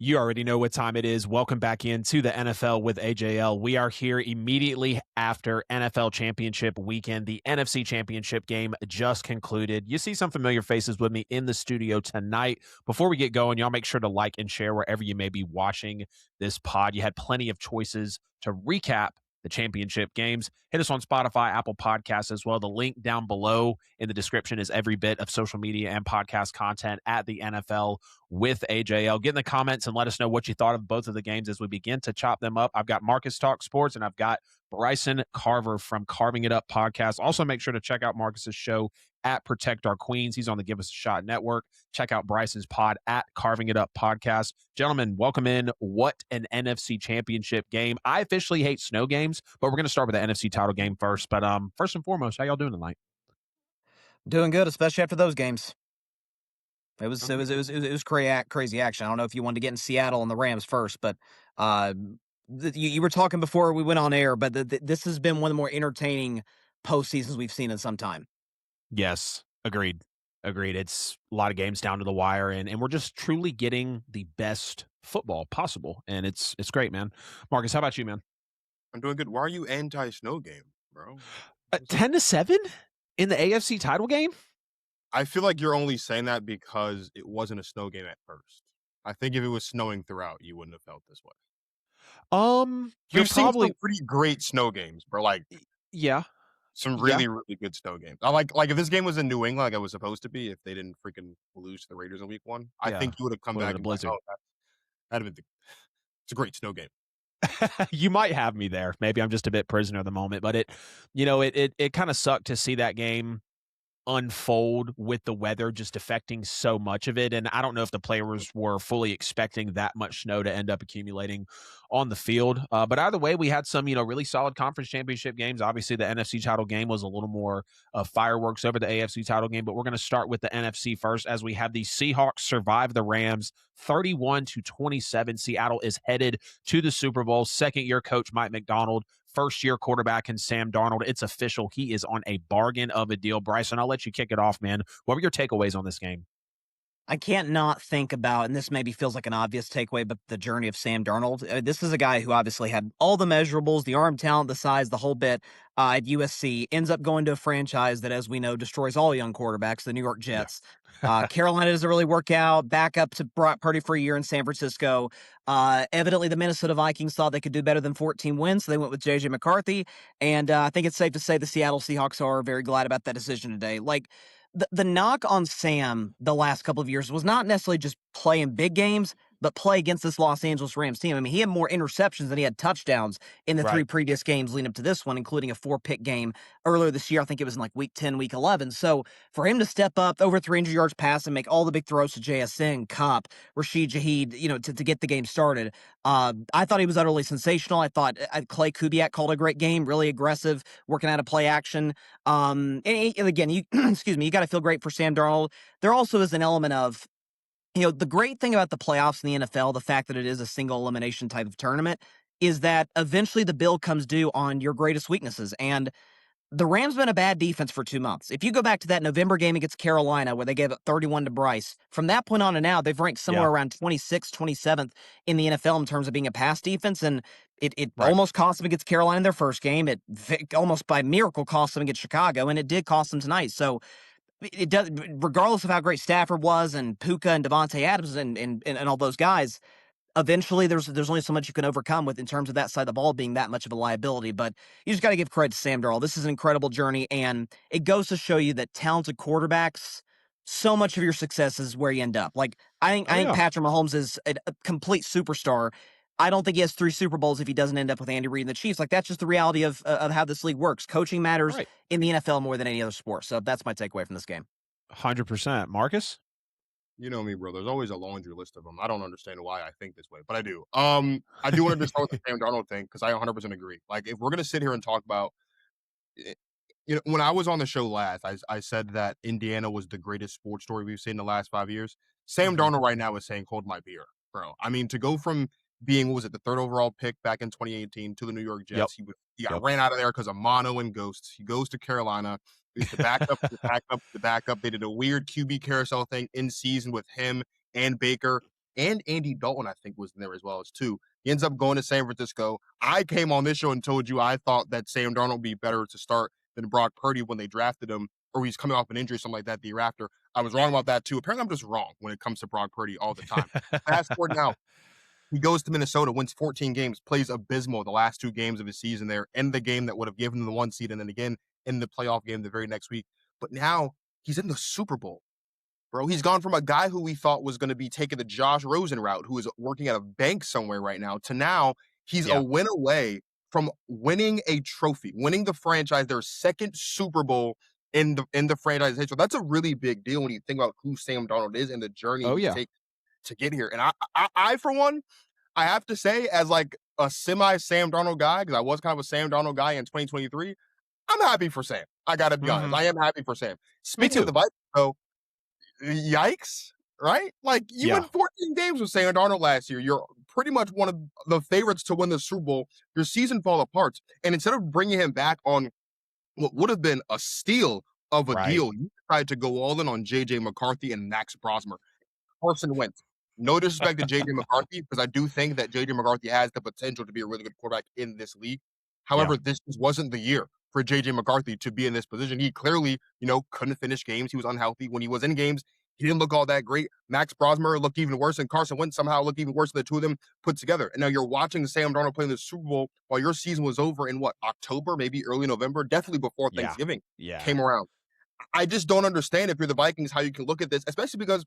You already know what time it is. Welcome back into the NFL with AJL. We are here immediately after NFL Championship weekend. The NFC Championship game just concluded. You see some familiar faces with me in the studio tonight. Before we get going, y'all make sure to like and share wherever you may be watching this pod. You had plenty of choices to recap the championship games. Hit us on Spotify, Apple Podcasts as well. The link down below in the description is every bit of social media and podcast content at the NFL with AJL. Get in the comments and let us know what you thought of both of the games as we begin to chop them up. I've got Marcus Talk Sports and I've got Bryson Carver from Carving It Up podcast. Also, make sure to check out Marcus's show at Protect Our Queens. He's on the Give Us a Shot Network. Check out Bryson's pod at Carving It Up podcast. Gentlemen, welcome in. What an NFC Championship game. I officially hate snow games, but we're going to start with the NFC title game first. But first and foremost, how y'all doing tonight? Doing good, especially after those games. It was crazy action. I don't know if you wanted to get in Seattle and the Rams first, but you were talking before we went on air, but this has been one of the more entertaining postseasons we've seen in some time. Yes, agreed. It's a lot of games down to the wire, and we're just truly getting the best football possible, and it's great, man. Marcus, how about you, man? I'm doing good. Why are you anti-snow game, bro? 10-7 in the AFC title game? I feel like you're only saying that because it wasn't a snow game at first. I think if it was snowing throughout, you wouldn't have felt this way. You're We've seen probably some pretty great snow games, bro. Like, yeah. some really good snow games. I like if this game was in New England, like it was supposed to be, if they didn't freaking lose to the Raiders in Week 1, I think you would have come back and blizzard. like, oh, that'd have been it's a great snow game. You might have me there. Maybe I'm just a bit prisoner of the moment, but it kind of sucked to see that game unfold with the weather just affecting so much of it. And I don't know if the players were fully expecting that much snow to end up accumulating on the field. But either way, we had some, really solid conference championship games. Obviously, the NFC title game was a little more fireworks over the AFC title game, but we're going to start with the NFC first as we have the Seahawks survive the Rams 31-27. Seattle is headed to the Super Bowl. Second-year coach Mike McDonald, first-year quarterback and Sam Darnold. It's official. He is on a bargain of a deal. Bryson, I'll let you kick it off, man. What were your takeaways on this game? I can't not think about, and this maybe feels like an obvious takeaway, but the journey of Sam Darnold. This is a guy who obviously had all the measurables, the arm talent, the size, the whole bit at USC, ends up going to a franchise that, as we know, destroys all young quarterbacks, the New York Jets. Yeah. Carolina doesn't really work out, back up to Brock Purdy for a year in San Francisco. Evidently, the Minnesota Vikings thought they could do better than 14 wins, so they went with J.J. McCarthy, and I think it's safe to say the Seattle Seahawks are very glad about that decision today. Like, the knock on Sam the last couple of years was not necessarily just playing big games, but play against this Los Angeles Rams team. I mean, he had more interceptions than he had touchdowns in the three previous games leading up to this one, including a 4-pick game earlier this year. I think it was in like week 10, week 11. So for him to step up over 300 yards pass and make all the big throws to JSN, Kupp, Rashid Shaheed, to get the game started, I thought he was utterly sensational. I thought Clay Kubiak called a great game, really aggressive, working out of play action. And again, you got to feel great for Sam Darnold. There also is an element of, the great thing about the playoffs in the NFL, the fact that it is a single elimination type of tournament, is that eventually the bill comes due on your greatest weaknesses. And the Rams been a bad defense for 2 months. If you go back to that November game against Carolina where they gave up 31 to Bryce, from that point on to now, they've ranked somewhere around 26th, 27th in the NFL in terms of being a pass defense. And it almost cost them against Carolina in their first game. It almost by miracle cost them against Chicago, and it did cost them tonight. So it does, regardless of how great Stafford was and Puka and Devontae Adams and all those guys, eventually there's only so much you can overcome with in terms of that side of the ball being that much of a liability. But you just got to give credit to Sam Darnold. This is an incredible journey, and it goes to show you that talented quarterbacks, so much of your success is where you end up. Like I think Patrick Mahomes is a complete superstar. I don't think he has 3 Super Bowls if he doesn't end up with Andy Reid and the Chiefs. Like, that's just the reality of how this league works. Coaching matters in the NFL more than any other sport. So that's my takeaway from this game. 100%. Marcus? You know me, bro. There's always a laundry list of them. I don't understand why I think this way, but I do. I do want to start with the Sam Darnold thing because I 100% agree. Like, if we're going to sit here and talk about when I was on the show last, I said that Indiana was the greatest sports story we've seen in the last 5 years. Sam Darnold right now is saying, hold my beer, bro. I mean, to go from being, what was it, the 3rd overall pick back in 2018 to the New York Jets. He got ran out of there because of mono and ghosts. He goes to Carolina. He's the backup. They did a weird QB carousel thing in season with him and Baker. and Andy Dalton, I think, was in there as well as too. He ends up going to San Francisco. I came on this show and told you I thought that Sam Darnold would be better to start than Brock Purdy when they drafted him, or he's coming off an injury, something like that, the year after. I was wrong about that too. Apparently, I'm just wrong when it comes to Brock Purdy all the time. Fast forward now. He goes to Minnesota, wins 14 games, plays abysmal the last 2 games of his season there, in the game that would have given him the 1 seed, and then again in the playoff game the very next week. But now he's in the Super Bowl, bro. He's gone from a guy who we thought was going to be taking the Josh Rosen route, who is working at a bank somewhere right now, to now he's a win away from winning a trophy, winning the franchise their second Super Bowl in the franchise history. That's a really big deal when you think about who Sam Darnold is and the journey he takes to get here. And I, for one, I have to say, as like a semi Sam Darnold guy, because I was kind of a Sam Darnold guy in 2023, I'm happy for Sam. I got to be honest. I am happy for Sam. Speaking of the Vikings, though, yikes, right? Like, you won 14 games with Sam Darnold last year. You're pretty much one of the favorites to win the Super Bowl. Your season fall apart. And instead of bringing him back on what would have been a steal of a deal, you tried to go all in on J.J. McCarthy and Max Brosmer. Carson Wentz. No disrespect to J.J. McCarthy, because I do think that J.J. McCarthy has the potential to be a really good quarterback in this league. However, this just wasn't the year for J.J. McCarthy to be in this position. He clearly, couldn't finish games. He was unhealthy. When he was in games, he didn't look all that great. Max Brosmer looked even worse, and Carson Wentz somehow looked even worse than the two of them put together. And now you're watching Sam Darnold play in the Super Bowl while your season was over in October, maybe early November, definitely before Thanksgiving came around. I just don't understand, if you're the Vikings, how you can look at this, especially because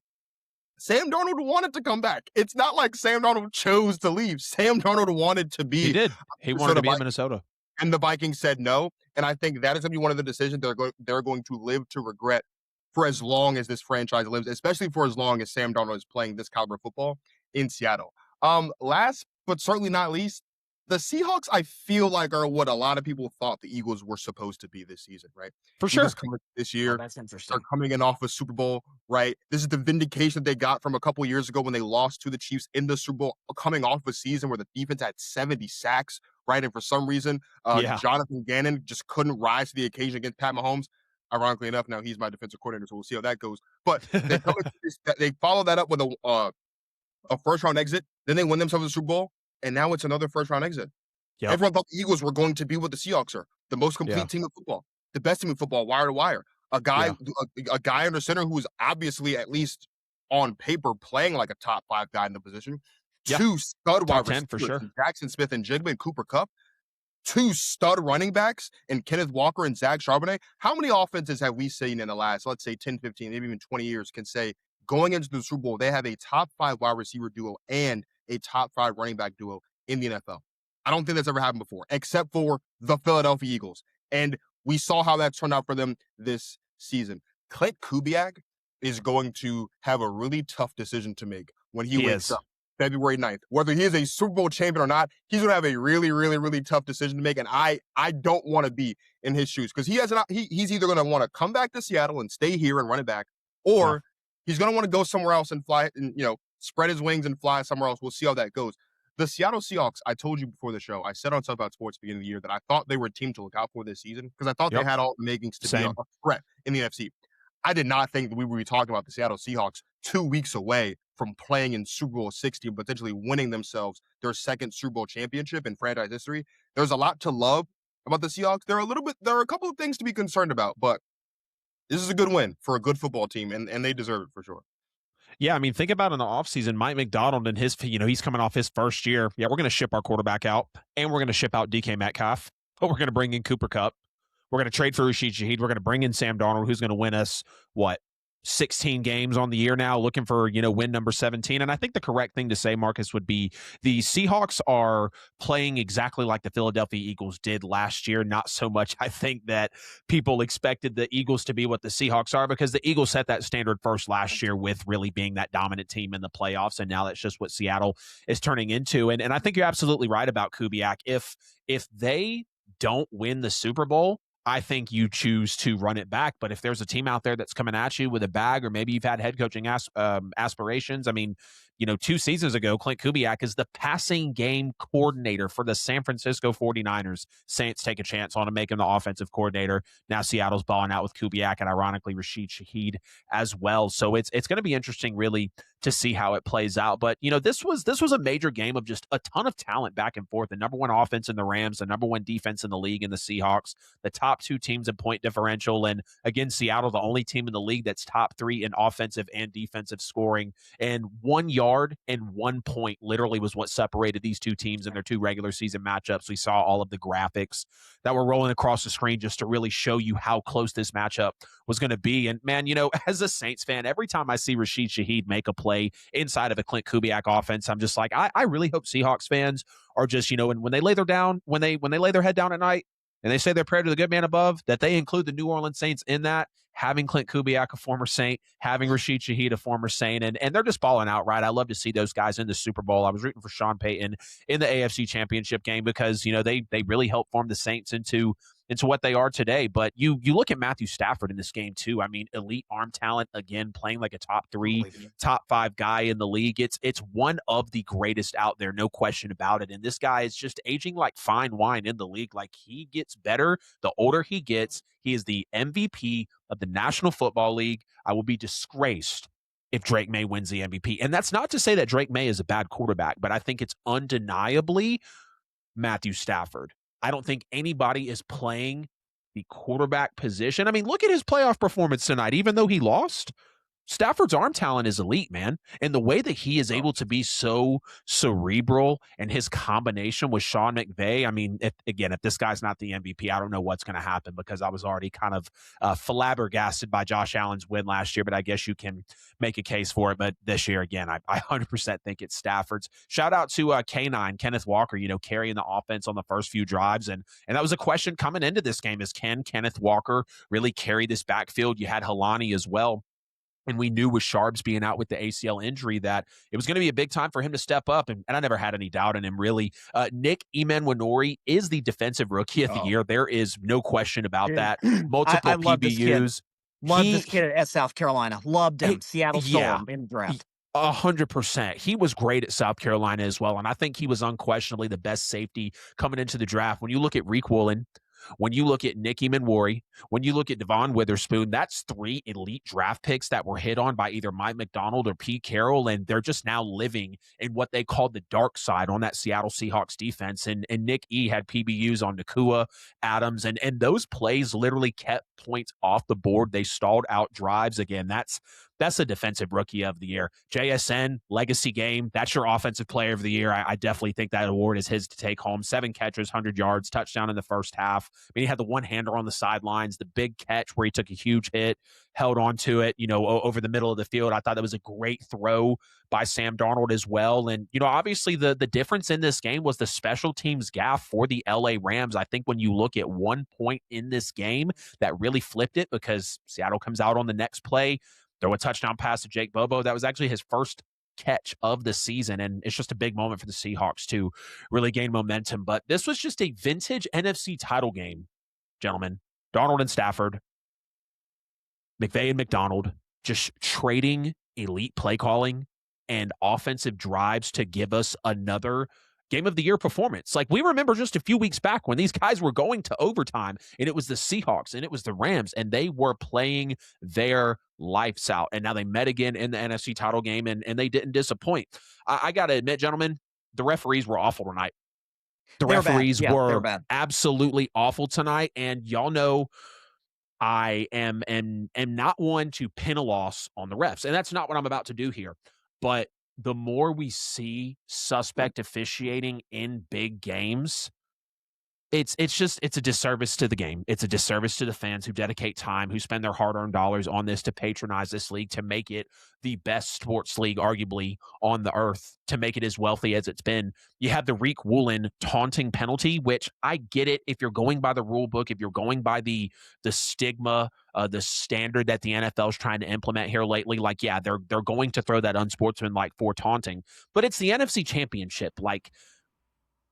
Sam Darnold wanted to come back. It's not like Sam Darnold chose to leave. Sam Darnold wanted to be. He did. He wanted to be in Minnesota. And the Vikings said no. And I think that is going to be one of the decisions they're going to live to regret for as long as this franchise lives, especially for as long as Sam Darnold is playing this caliber of football in Seattle. Last but certainly not least, the Seahawks, I feel like, are what a lot of people thought the Eagles were supposed to be this season, right? For sure. This year, that's interesting. they're coming in off a Super Bowl, right? This is the vindication they got from a couple years ago when they lost to the Chiefs in the Super Bowl, coming off a season where the defense had 70 sacks, right? And for some reason, Jonathan Gannon just couldn't rise to the occasion against Pat Mahomes. Ironically enough, now he's my defensive coordinator, so we'll see how that goes. But they follow that up with a first-round exit. Then they win themselves a Super Bowl, and now it's another first-round exit. Yep. Everyone thought the Eagles were going to be what the Seahawks are, the most complete team of football, the best team of football, wire to wire. A guy under center who is obviously, at least on paper, playing like a top 5 guy in the position. 2 stud wide receivers, for sure. Jackson Smith and Jigba and Cooper Kupp. 2 stud running backs in Kenneth Walker and Zach Charbonnet. How many offenses have we seen in the last, let's say, 10, 15, maybe even 20 years can say, going into the Super Bowl, they have a top 5 wide receiver duo and a top 5 running back duo in the NFL? I don't think that's ever happened before, except for the Philadelphia Eagles. And we saw how that turned out for them this season. Clint Kubiak is going to have a really tough decision to make when he wakes up February 9th. Whether he is a Super Bowl champion or not, he's going to have a really, really, really tough decision to make. And I don't want to be in his shoes, because he's either going to want to come back to Seattle and stay here and run it back, or he's going to want to go somewhere else and fly and, spread his wings and fly somewhere else. We'll see how that goes. The Seattle Seahawks, I told you before the show, I said on Talk About Sports at the beginning of the year that I thought they were a team to look out for this season, because I thought they had all the makings to be a threat in the NFC. I did not think that we would be talking about the Seattle Seahawks 2 weeks away from playing in Super Bowl 60 and potentially winning themselves their second Super Bowl championship in franchise history. There's a lot to love about the Seahawks. There are a couple of things to be concerned about, but this is a good win for a good football team, and they deserve it for sure. Yeah, I mean, think about in the offseason, Mike McDonald and his, he's coming off his first year. Yeah, we're going to ship our quarterback out, and we're going to ship out DK Metcalf, but we're going to bring in Cooper Kupp. We're going to trade for Rashid Shaheed. We're going to bring in Sam Darnold, who's going to win us, 16 games on the year now, looking for, win number 17. And I think the correct thing to say, Marcus, would be the Seahawks are playing exactly like the Philadelphia Eagles did last year. Not so much, I think, that people expected the Eagles to be what the Seahawks are, because the Eagles set that standard first last year with really being that dominant team in the playoffs. And now that's just what Seattle is turning into. And I think you're absolutely right about Kubiak. If they don't win the Super Bowl, I think you choose to run it back. But if there's a team out there that's coming at you with a bag, or maybe you've had head coaching aspirations, I mean, 2 seasons ago, Clint Kubiak is the passing game coordinator for the San Francisco 49ers. Saints take a chance on him, make him the offensive coordinator. Now Seattle's balling out with Kubiak, and ironically Rashid Shaheed as well. So it's going to be interesting, really, to see how it plays out. But, this was a major game of just a ton of talent back and forth. The number one offense in the Rams, the number one defense in the league in the Seahawks, the top two teams in point differential. And again, Seattle, the only team in the league that's top three in offensive and defensive scoring. And 1 yard and 1 point literally was what separated these two teams in their two regular season matchups. We saw all of the graphics that were rolling across the screen just to really show you how close this matchup was going to be. And man, as a Saints fan, every time I see Rashid Shaheed make a play inside of a Clint Kubiak offense, I'm just like, I really hope Seahawks fans are just, when they lay their head down at night and they say their prayer to the good man above, that they include the New Orleans Saints in that, having Clint Kubiak, a former Saint, having Rashid Shaheed, a former Saint, and they're just balling out, right? I love to see those guys in the Super Bowl. I was rooting for Sean Payton in the AFC Championship game because, they really helped form the Saints into what they are today. But you look at Matthew Stafford in this game too. I mean, elite arm talent, again, playing like a top 3, top 5 guy in the league. It's one of the greatest out there, no question about it. And this guy is just aging like fine wine in the league. Like, he gets better the older he gets. He is the MVP of the National Football League. I will be disgraced if Drake May wins the MVP. And that's not to say that Drake May is a bad quarterback, but I think it's undeniably Matthew Stafford. I don't think anybody is playing the quarterback position. I mean, look at his playoff performance tonight. Even though he lost, Stafford's arm talent is elite, man. And the way that he is able to be so cerebral and his combination with Sean McVay, I mean, if this guy's not the MVP, I don't know what's going to happen, because I was already kind of flabbergasted by Josh Allen's win last year, but I guess you can make a case for it. But this year, again, I 100% think it's Stafford's. Shout out to K9, Kenneth Walker, carrying the offense on the first few drives. And that was a question coming into this game, is can Kenneth Walker really carry this backfield? You had Helani as well. And we knew with Sharps being out with the ACL injury that it was going to be a big time for him to step up. And I never had any doubt in him, really. Nick Emenwanori is the defensive rookie of the year. There is no question about that. Multiple PBUs. Loved this kid at South Carolina. Loved him. Seattle stole him in the draft. 100%. He was great at South Carolina as well. And I think he was unquestionably the best safety coming into the draft. When you look at Reek Woolen, when you look at Nick Emenwari, when you look at Devon Witherspoon, that's 3 elite draft picks that were hit on by either Mike McDonald or Pete Carroll, and they're just now living in what they called the dark side on that Seattle Seahawks defense. And Nick E had PBUs on Nakua, Adams, and those plays literally kept points off the board. They stalled out drives. Again, that's a defensive rookie of the year. JSN, legacy game. That's your offensive player of the year. I definitely think that award is his to take home. 7 catches, 100 yards, touchdown in the first half. I mean, he had the one-hander on the sidelines, the big catch where he took a huge hit, held on to it, over the middle of the field. I thought that was a great throw by Sam Darnold as well. And, obviously the difference in this game was the special teams gaffe for the LA Rams. I think when you look at one point in this game that really flipped it, because Seattle comes out on the next play, throw a touchdown pass to Jake Bobo. That was actually his first catch of the season, and it's just a big moment for the Seahawks to really gain momentum. But this was just a vintage NFC title game, gentlemen. Darnold and Stafford, McVay and McDonald, just trading elite play calling and offensive drives to give us another game of the year performance. Like, we remember just a few weeks back when these guys were going to overtime, and it was the Seahawks and it was the Rams, and they were playing their lights out. And now they met again in the NFC title game, and they didn't disappoint. I got to admit, gentlemen, the referees were awful tonight. The referees were absolutely awful tonight. And y'all know I am not one to pin a loss on the refs. And that's not what I'm about to do here. But the more we see suspect officiating in big games, it's a disservice to the game. It's a disservice to the fans who dedicate time, who spend their hard-earned dollars on this to patronize this league, to make it the best sports league, arguably, on the earth, to make it as wealthy as it's been. You have the Reek Woolen taunting penalty, which I get it if you're going by the rule book, if you're going by the stigma, the standard that the NFL is trying to implement here lately. Like, yeah, they're going to throw that unsportsmanlike for taunting, but it's the NFC Championship. Like,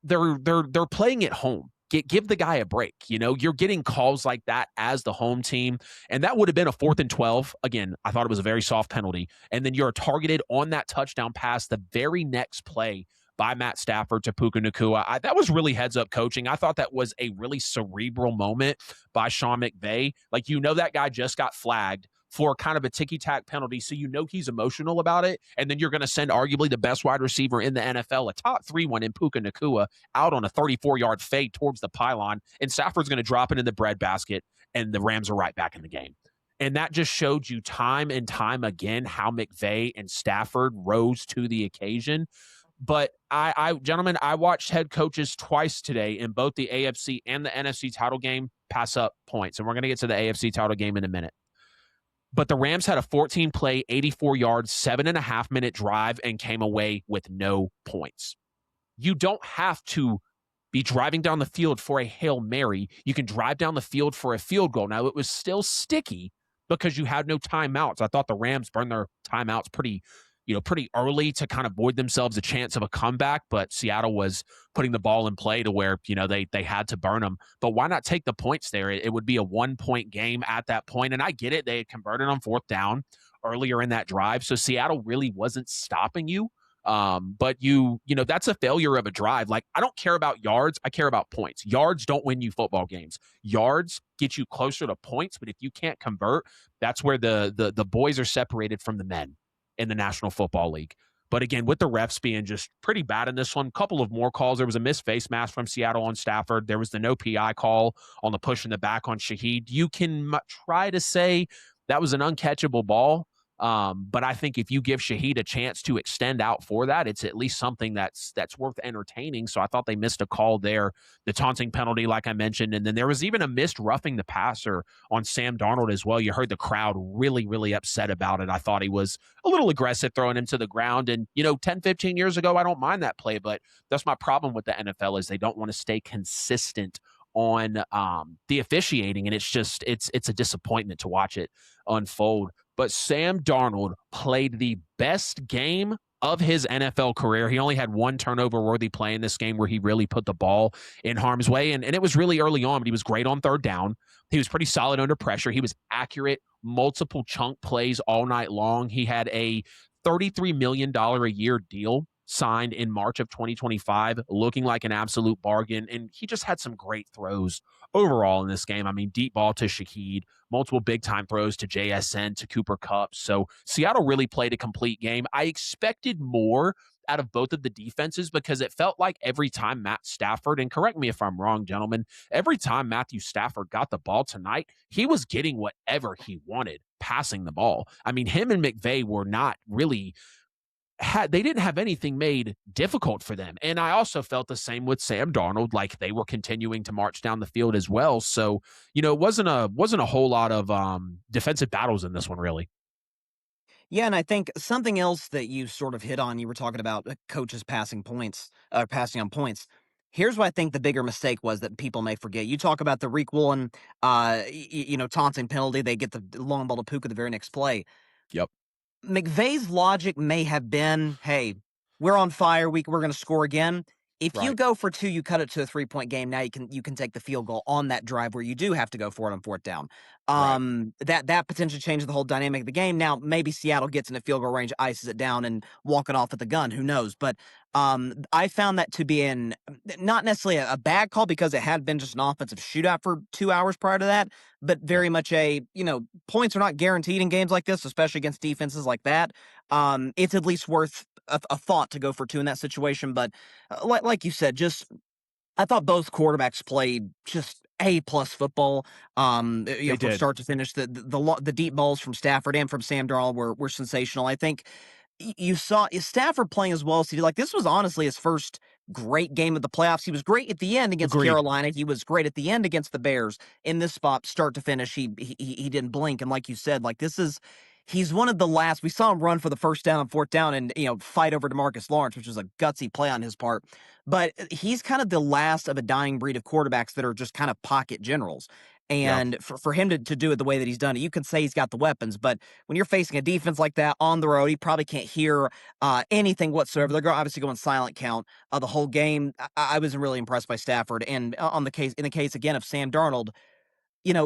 they're playing at home. Give the guy a break. You're getting calls like that as the home team, and that would have been a 4th and 12. Again, I thought it was a very soft penalty. And then you're targeted on that touchdown pass the very next play by Matt Stafford to Puka Nacua. That was really heads-up coaching. I thought that was a really cerebral moment by Sean McVay. Like, that guy just got flagged for kind of a ticky-tack penalty, so he's emotional about it, and then you're going to send arguably the best wide receiver in the NFL, a top 3 one in Puka Nacua, out on a 34-yard fade towards the pylon, and Stafford's going to drop it in the breadbasket, and the Rams are right back in the game. And that just showed you time and time again how McVay and Stafford rose to the occasion. But gentlemen, I watched head coaches twice today in both the AFC and the NFC title game pass up points. And we're going to get to the AFC title game in a minute. But the Rams had a 14-play, 84-yard, 7.5-minute drive and came away with no points. You don't have to be driving down the field for a Hail Mary. You can drive down the field for a field goal. Now, it was still sticky because you had no timeouts. I thought the Rams burned their timeouts pretty early to kind of void themselves a chance of a comeback, but Seattle was putting the ball in play to where, they had to burn them. But why not take the points there? It would be a 1-point game at that point, and I get it. They had converted on 4th down earlier in that drive, so Seattle really wasn't stopping you. But that's a failure of a drive. Like, I don't care about yards. I care about points. Yards don't win you football games. Yards get you closer to points, but if you can't convert, that's where the boys are separated from the men in the National Football League. But again, with the refs being just pretty bad in this one, couple of more calls. There was a missed face mask from Seattle on Stafford. There was the no PI call on the push in the back on Shaheed. You can try to say that was an uncatchable ball. But I think if you give Shaheed a chance to extend out for that, it's at least something that's worth entertaining. So I thought they missed a call there, the taunting penalty, like I mentioned. And then there was even a missed roughing the passer on Sam Darnold as well. You heard the crowd really, really upset about it. I thought he was a little aggressive throwing him to the ground. And, 10, 15 years ago, I don't mind that play, but that's my problem with the NFL is they don't want to stay consistent on the officiating. And it's a disappointment to watch it unfold. But Sam Darnold played the best game of his NFL career. He only had one turnover-worthy play in this game where he really put the ball in harm's way, and it was really early on, but he was great on 3rd down. He was pretty solid under pressure. He was accurate, multiple chunk plays all night long. He had a $33 million a year deal signed in March of 2025, looking like an absolute bargain, and he just had some great throws overall in this game. I mean, deep ball to Shaheed, multiple big-time throws to JSN, to Cooper Kupp. So Seattle really played a complete game. I expected more out of both of the defenses because it felt like every time Matt Stafford, and correct me if I'm wrong, gentlemen, every time Matthew Stafford got the ball tonight, he was getting whatever he wanted passing the ball. I mean, him and McVay were not really they didn't have anything made difficult for them. And I also felt the same with Sam Darnold, like they were continuing to march down the field as well. So, it wasn't a whole lot of defensive battles in this one, really. Yeah, and I think something else that you sort of hit on, you were talking about coaches passing on points. Here's what I think the bigger mistake was that people may forget. You talk about the Reek Woolen, taunting penalty. They get the long ball to Puka the very next play. Yep. McVay's logic may have been, hey, we're on fire. We're going to score again. If you go for 2, you cut it to a 3-point game. Now you can take the field goal on that drive where you do have to go for it on 4th down. That potentially changes the whole dynamic of the game. Now maybe Seattle gets in a field goal range, ices it down, and walking off at the gun. Who knows? But I found that to be not necessarily a bad call because it had been just an offensive shootout for 2 hours prior to that, but very much points are not guaranteed in games like this, especially against defenses like that. It's at least worth a thought to go for 2 in that situation. But like you said, I thought both quarterbacks played just A-plus football. From start to finish. The deep balls from Stafford and from Sam Darnold were sensational. I think you saw Stafford playing as well as he did. Like, this was honestly his first great game of the playoffs. He was great at the end against Carolina. He was great at the end against the Bears. In this spot, start to finish, he didn't blink. And like you said, like he's one of the last. We saw him run for the 1st down and 4th down and fight over DeMarcus Lawrence, which was a gutsy play on his part. But he's kind of the last of a dying breed of quarterbacks that are just kind of pocket generals. And for him to do it the way that he's done it, you can say he's got the weapons, but when you're facing a defense like that on the road, he probably can't hear anything whatsoever. They're obviously going silent count the whole game. I wasn't really impressed by Stafford. And in the case again of Sam Darnold,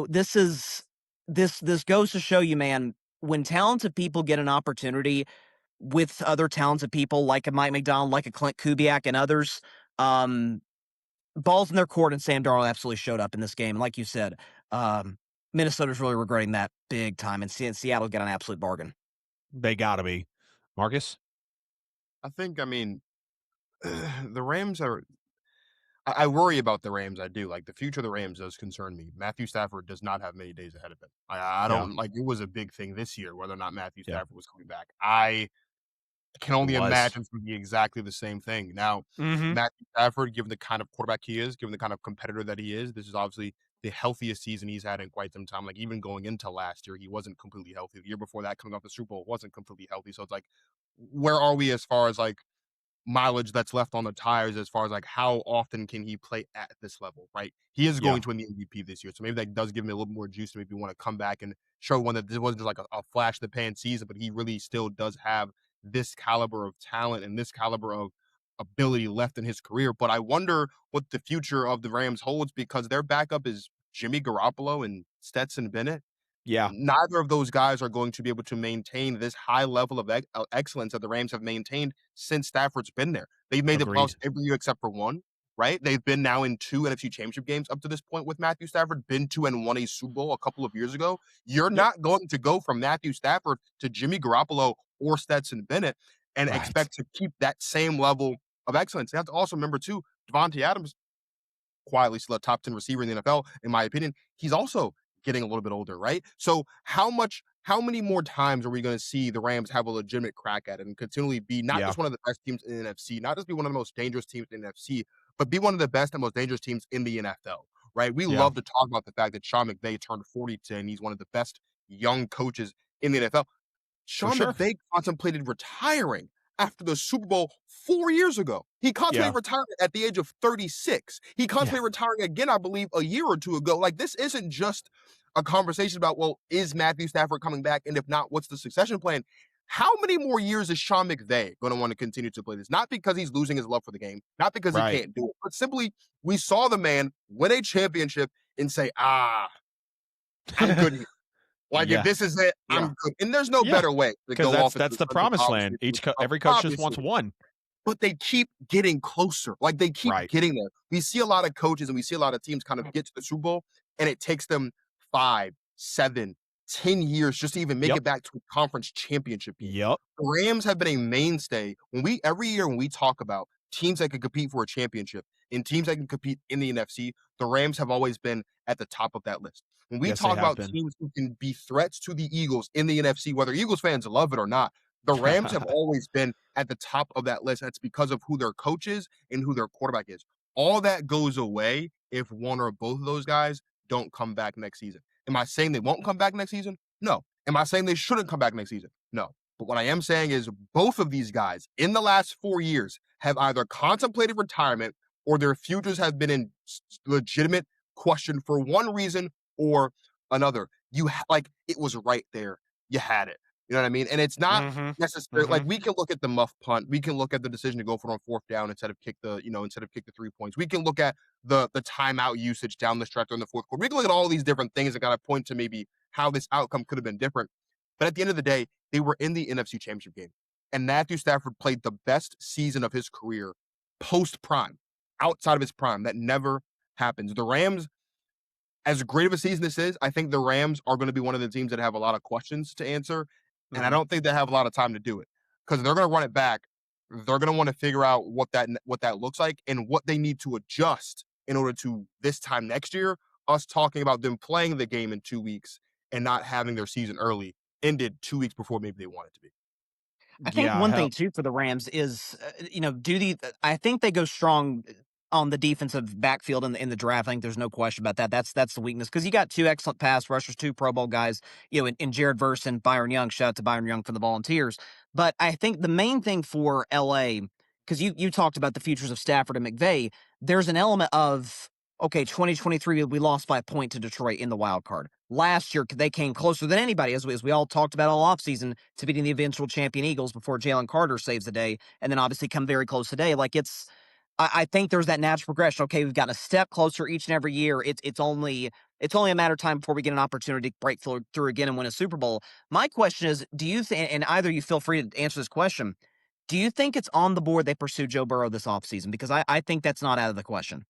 this goes to show you, man, when talented people get an opportunity with other talented people like a Mike McDonald, like a Clint Kubiak and others, balls in their court, and Sam Darnold absolutely showed up in this game. Like you said, Minnesota's really regretting that big time, and Seattle got an absolute bargain. They gotta be. Marcus? I think, I mean, the Rams are. I worry about the Rams. I do. Like the future of the Rams does concern me. Matthew Stafford does not have many days ahead of him. I Yeah, don't like. It was a big thing this year whether or not Matthew yeah. Stafford was coming back. I can It only was. imagine it's gonna be exactly the same thing. Now, Mhm. Matthew Stafford, given the kind of quarterback he is, given the kind of competitor that he is, this is obviously the healthiest season he's had in quite some time. Like even going into last year, he wasn't completely healthy. The year before that, coming off the Super Bowl, wasn't completely healthy. So it's like, where are we as far as like mileage that's left on the tires as far as like how often can he play at this level, right? He is Yeah, going to win the MVP this year. So maybe that does give him a little more juice to maybe want to come back and show one that this wasn't just like a flash in the pan season, but he really still does have this caliber of talent and this caliber of ability left in his career. But I wonder what the future of the Rams holds because their backup is Jimmy Garoppolo and Stetson Bennett. yeah. Neither of those guys are going to be able to maintain this high level of excellence that the Rams have maintained since Stafford's been there. They've made the playoffs Agreed. every year except for one, right? They've been now in two NFC Championship games up to this point with Matthew Stafford, been to and won a Super Bowl a couple of years ago. You're Yep. not going to go from Matthew Stafford to Jimmy Garoppolo or Stetson Bennett and Right. expect to keep that same level of excellence. You have to also remember, too, Devontae Adams quietly still a top 10 receiver in the NFL, in my opinion. He's also getting a little bit older, right? So how many more times are we going to see the Rams have a legitimate crack at it and continually be not Yeah, just one of the best teams in the NFC, not just be one of the most dangerous teams in the NFC, but be one of the best and most dangerous teams in the NFL, right? We yeah. love to talk about the fact that Sean McVay turned 42 and he's one of the best young coaches in the NFL. For Sean sure. McVay contemplated retiring after the Super Bowl 4 years ago. He Yeah, contemplated retiring at the age of 36. He yeah. contemplated retiring again, I believe, a year or two ago. Like, this isn't just a conversation about, well, is Matthew Stafford coming back? And if not, what's the succession plan? How many more years is Sean McVay going to want to continue to play this? Not because he's losing his love for the game, not because he Right. can't do it, but simply we saw the man win a championship and say, I'm good here. Like, if Yeah, this is it, yeah, I'm good. And there's no yeah. better way to Because go that's off into that's the the sunset, promised land. obviously, Every coach just obviously. wants one. But they keep getting closer. Like, they keep Right. getting there. We see a lot of coaches and we see a lot of teams kind of get to the Super Bowl, and it takes them 5, 7, 10 years just to even make Yep. it back to a conference championship game. Yep. The Rams have been a mainstay. Every year when we talk about teams that can compete for a championship and teams that can compete in the NFC, the Rams have always been at the top of that list. When we Yes, they talk have about been. teams who can be threats to the Eagles in the NFC, whether Eagles fans love it or not, the Rams have always been at the top of that list. That's because of who their coach is and who their quarterback is. All that goes away if one or both of those guys don't come back next season. Am I saying they won't come back next season? No. Am I saying they shouldn't come back next season? No. But what I am saying is both of these guys in the last 4 years have either contemplated retirement or their futures have been in legitimate question for one reason or another. Like it was right there. You had it. You know what I mean? And it's not Mhm. necessarily like Mhm. we can look at the muff punt. We can look at the decision to go for it on fourth down instead of kick the 3 points. We can look at the timeout usage down the stretch in the fourth quarter. We can look at all these different things that kind of point to maybe how this outcome could have been different. But at the end of the day, they were in the NFC Championship game. And Matthew Stafford played the best season of his career post prime, outside of his prime. That never happens. The Rams, as great of a season this is, I think the Rams are going to be one of the teams that have a lot of questions to answer. And I Mhm. don't think they have a lot of time to do it because they're going to run it back. They're going to want to figure out what that looks like and what they need to adjust in order to this time next year, us talking about them playing the game in 2 weeks and not having their season early ended 2 weeks before maybe they want it to be. I think Yeah, one thing hell. too for the Rams is, I think they go strong on the defensive backfield in the draft. I think there's no question about that. That's the weakness because you got two excellent pass rushers, two Pro Bowl guys, in Jared Verse and Byron Young. Shout out to Byron Young for the Volunteers. But I think the main thing for LA, because you talked about the futures of Stafford and McVay, there's an element of okay, 2023 we lost by a point to Detroit in the wild card. Last year they came closer than anybody, as we all talked about all offseason, to beating the eventual champion Eagles before Jalen Carter saves the day, and then obviously come very close today. Like I think there's that natural progression. Okay, we've gotten a step closer each and every year. It's only a matter of time before we get an opportunity to break through again and win a Super Bowl. My question is, do you think? And either you feel free to answer this question. Do you think it's on the board they pursue Joe Burrow this offseason? Because I think that's not out of the question.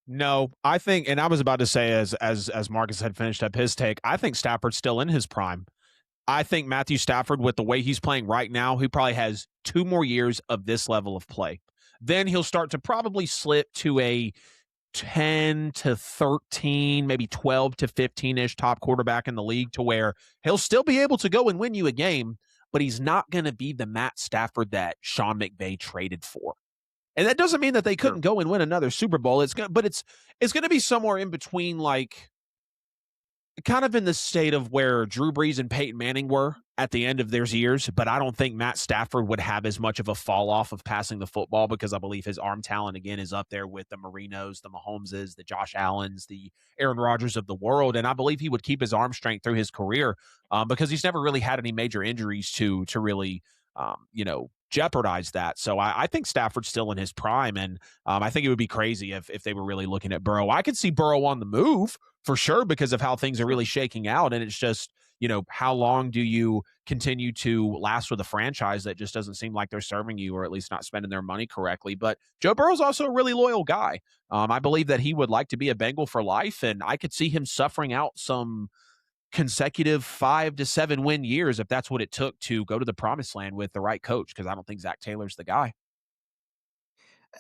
No, I think, and I was about to say, as Marcus had finished up his take, I think Stafford's still in his prime. I think Matthew Stafford, with the way he's playing right now, he probably has 2 more years of this level of play. Then he'll start to probably slip to a 10 to 13, maybe 12 to 15-ish top quarterback in the league, to where he'll still be able to go and win you a game, but he's not going to be the Matt Stafford that Sean McVay traded for. And that doesn't mean that they couldn't go and win another Super Bowl. It's going to be somewhere in between, like, kind of in the state of where Drew Brees and Peyton Manning were at the end of their years, but I don't think Matt Stafford would have as much of a fall off of passing the football, because I believe his arm talent, again, is up there with the Marinos, the Mahomeses, the Josh Allens, the Aaron Rodgers of the world. And I believe he would keep his arm strength through his career, because he's never really had any major injuries to really, jeopardize that. So I think Stafford's still in his prime, and I think it would be crazy if they were really looking at Burrow. I could see Burrow on the move for sure, because of how things are really shaking out. And it's just, how long do you continue to last with a franchise that just doesn't seem like they're serving you, or at least not spending their money correctly? But Joe Burrow's also a really loyal guy. I believe that he would like to be a Bengal for life, and I could see him suffering out some consecutive 5 to 7 win years if that's what it took to go to the promised land with the right coach, because I don't think Zach Taylor's the guy.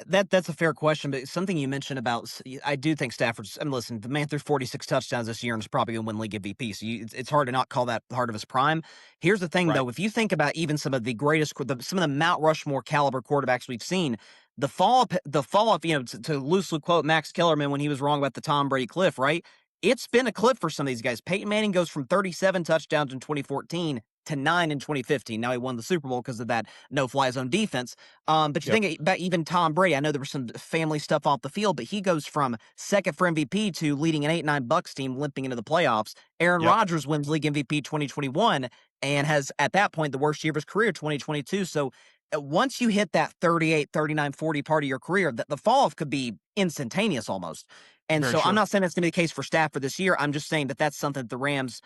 That's a fair question, but something you mentioned about, I do think Stafford's. I mean, listen, the man threw 46 touchdowns this year and is probably going to win league MVP. So it's hard to not call that part of his prime. Here's the thing, though: if you think about even some of the greatest, some of the Mount Rushmore caliber quarterbacks we've seen, the fall off, to loosely quote Max Kellerman when he was wrong about the Tom Brady cliff, right? It's been a cliff for some of these guys. Peyton Manning goes from 37 touchdowns in 2014 to 9 in 2015. Now he won the Super Bowl because of that no-fly zone defense. But you think about even Tom Brady. I know there was some family stuff off the field, but he goes from second for MVP to leading an 8-9 Bucks team limping into the playoffs. Aaron Rodgers wins league MVP 2021 and has, at that point, the worst year of his career, 2022. So once you hit that 38, 39, 40 part of your career, the fall-off could be instantaneous almost. And Very so true. I'm not saying that's going to be the case for Stafford this year. I'm just saying that that's something that the Rams,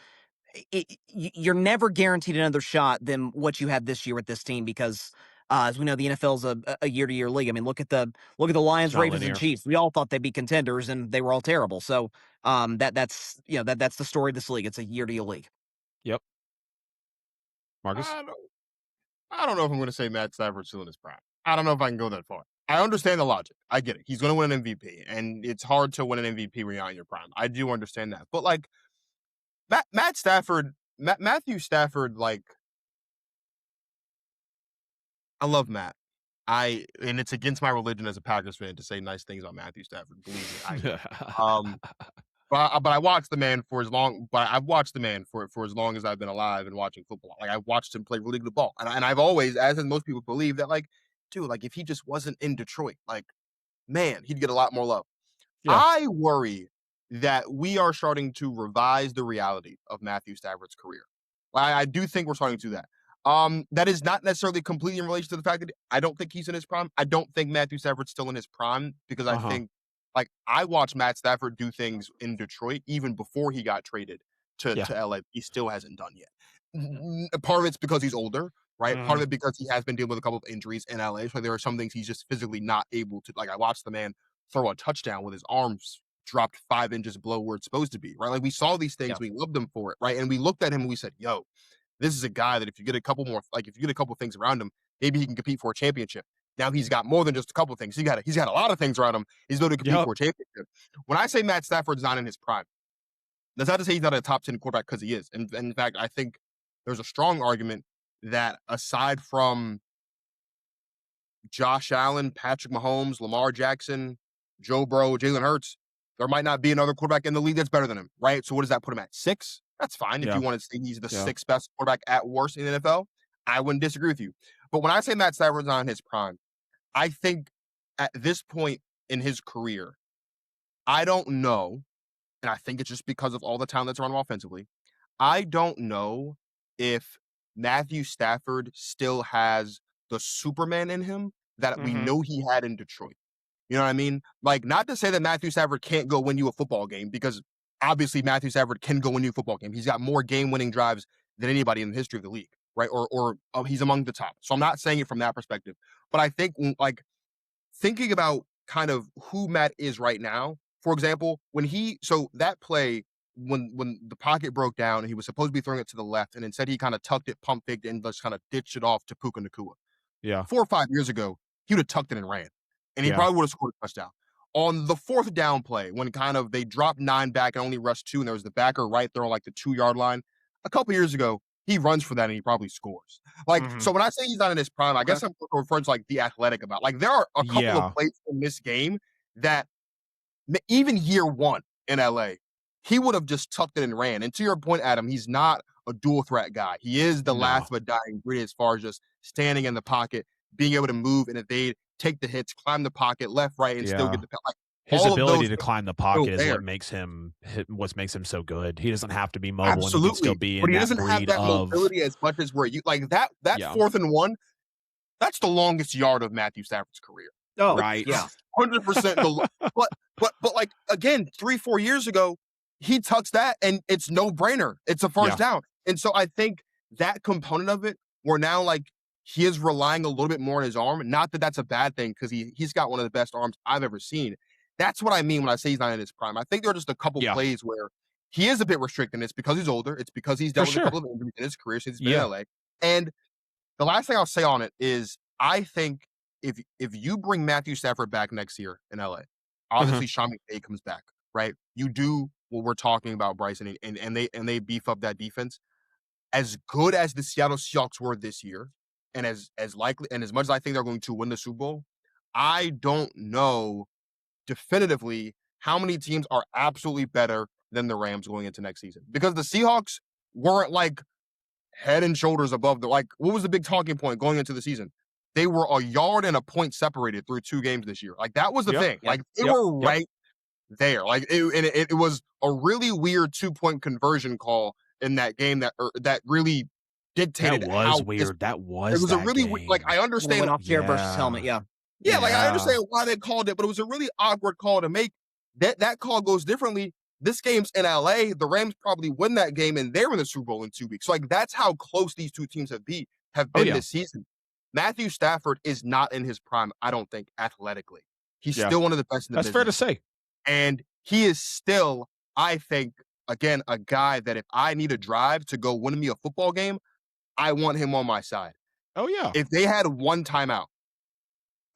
you're never guaranteed another shot than what you had this year with this team, because as we know, the NFL's a year-to-year league. I mean, look at the Lions, Ravens, and Chiefs. We all thought they'd be contenders, and they were all terrible. So that's the story of this league. It's a year-to-year league. Yep. Marcus? I don't know if I'm going to say Matt Stafford's still in his prime. I don't know if I can go that far. I understand the logic. I get it. He's going to win an MVP, and it's hard to win an MVP when you're not in your prime. I do understand that. But, like, Matthew Stafford, like, I love Matt. And it's against my religion as a Packers fan to say nice things on Matthew Stafford. Believe me, but I watched the man for as long. But I've watched the man for as long as I've been alive and watching football. Like, I've watched him play really good ball, and I've always, as most people believe, that, like, dude, like, if he just wasn't in Detroit, like, man, he'd get a lot more love. Yeah. I worry that we are starting to revise the reality of Matthew Stafford's career. I do think we're starting to do that. That is not necessarily completely in relation to the fact that I don't think he's in his prime. I don't think Matthew Stafford's still in his prime, because I think, like, I watched Matt Stafford do things in Detroit even before he got traded to LA. He still hasn't done yet. Part of it's because he's older, right? Part of it because he has been dealing with a couple of injuries in LA. So there are some things he's just physically not able to. Like, I watched the man throw a touchdown with his arms dropped 5 inches below where it's supposed to be, right? Like, we saw these things, we loved him for it, right? And we looked at him and we said, yo, this is a guy that if you get a couple things around him, maybe he can compete for a championship. Now he's got more than just a couple of things. He's got a lot of things around him. He's able to compete for a championship. When I say Matt Stafford's not in his prime, that's not to say he's not a top 10 quarterback, because he is. And in fact, I think there's a strong argument that aside from Josh Allen, Patrick Mahomes, Lamar Jackson, Joe Burrow, Jalen Hurts, there might not be another quarterback in the league that's better than him, right? So what does that put him at? 6? That's fine. If you want to say he's the 6th best quarterback at worst in the NFL, I wouldn't disagree with you. But when I say Matt Stafford's not in his prime, I think at this point in his career, I don't know, and I think it's just because of all the talent that's around him offensively, I don't know if Matthew Stafford still has the Superman in him that we know he had in Detroit. You know what I mean? Like, not to say that Matthew Stafford can't go win you a football game, because obviously Matthew Stafford can go win you a football game. He's got more game-winning drives than anybody in the history of the league, right? Or he's among the top. So I'm not saying it from that perspective. But I think, like, thinking about kind of who Matt is right now. For example, that play when the pocket broke down and he was supposed to be throwing it to the left, and instead he kind of tucked it, pump faked, and just kind of ditched it off to Puka Nacua. Yeah. 4 or 5 years ago, he would have tucked it and ran, and he Yeah. probably would have scored a touchdown. On the 4th down play, when kind of they dropped 9 back and only rushed 2, and there was the backer right there on like the 2-yard line, a couple years ago, he runs for that and he probably scores. So when I say he's not in his prime, I guess I'm referring to like the athletic about. Like there are a couple of plays in this game that even year 1 in LA, he would have just tucked it and ran. And to your point, Adam, he's not a dual threat guy. He is the last of a dying breed as far as just standing in the pocket, being able to move and evade, take the hits, climb the pocket, left, right, and still get the like, his ability to climb the pocket is what makes him so good. He doesn't have to be mobile. Absolutely. And he can still be in but he that doesn't have breed that of mobility as much as where you like that 4th and 1. That's the longest yard of Matthew Stafford's career. Oh, right. Yeah. 100%. But like again, 3-4 years ago, he tucks that and it's no brainer. It's a first down. And so I think that component of it, where now like he is relying a little bit more on his arm. Not that that's a bad thing, because he's got one of the best arms I've ever seen. That's what I mean when I say he's not in his prime. I think there are just a couple plays where he is a bit restricted. It's because he's older. It's because he's dealt with a couple of injuries in his career since he's been in LA. And the last thing I'll say on it is I think if you bring Matthew Stafford back next year in LA, obviously Sean McVay comes back, right? You do what we're talking about, Bryson, and they beef up that defense. As good as the Seattle Seahawks were this year, and as likely and as much as I think they're going to win the Super Bowl, I don't know definitively how many teams are absolutely better than the Rams going into next season. Because the Seahawks weren't like head and shoulders above what was the big talking point going into the season? They were a yard and a point separated through 2 games this year. Like that was the thing. Like they were right there. Like it was a really weird 2-point conversion call in that game that really dictated. That was weird. It was a really weird, like I understand went off Jared versus helmet. Yeah, like I understand why they called it, but it was a really awkward call to make. That call goes differently. This game's in LA. The Rams probably win that game, and they're in the Super Bowl in 2 weeks. So like that's how close these two teams have been this season. Matthew Stafford is not in his prime, I don't think, athletically. He's still one of the best in the business. That's fair to say. And he is still, I think, again, a guy that if I need a drive to go win me a football game, I want him on my side. Oh, yeah. If they had one timeout,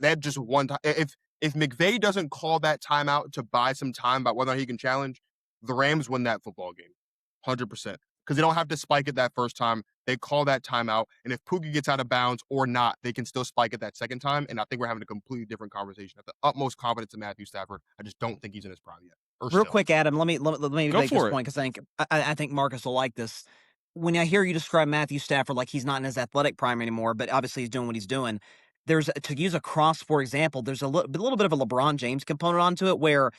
that just one time. If McVay doesn't call that timeout to buy some time about whether or not he can challenge, the Rams win that football game, 100%. Because they don't have to spike it that first time. They call that timeout, and if Pookie gets out of bounds or not, they can still spike it that second time. And I think we're having a completely different conversation. At the utmost confidence in Matthew Stafford, I just don't think he's in his prime yet. Real quick, Adam, let me make this point, because I think Marcus will like this. When I hear you describe Matthew Stafford like he's not in his athletic prime anymore, but obviously he's doing what he's doing, to use a cross, for example, there's a little bit of a LeBron James component onto it, where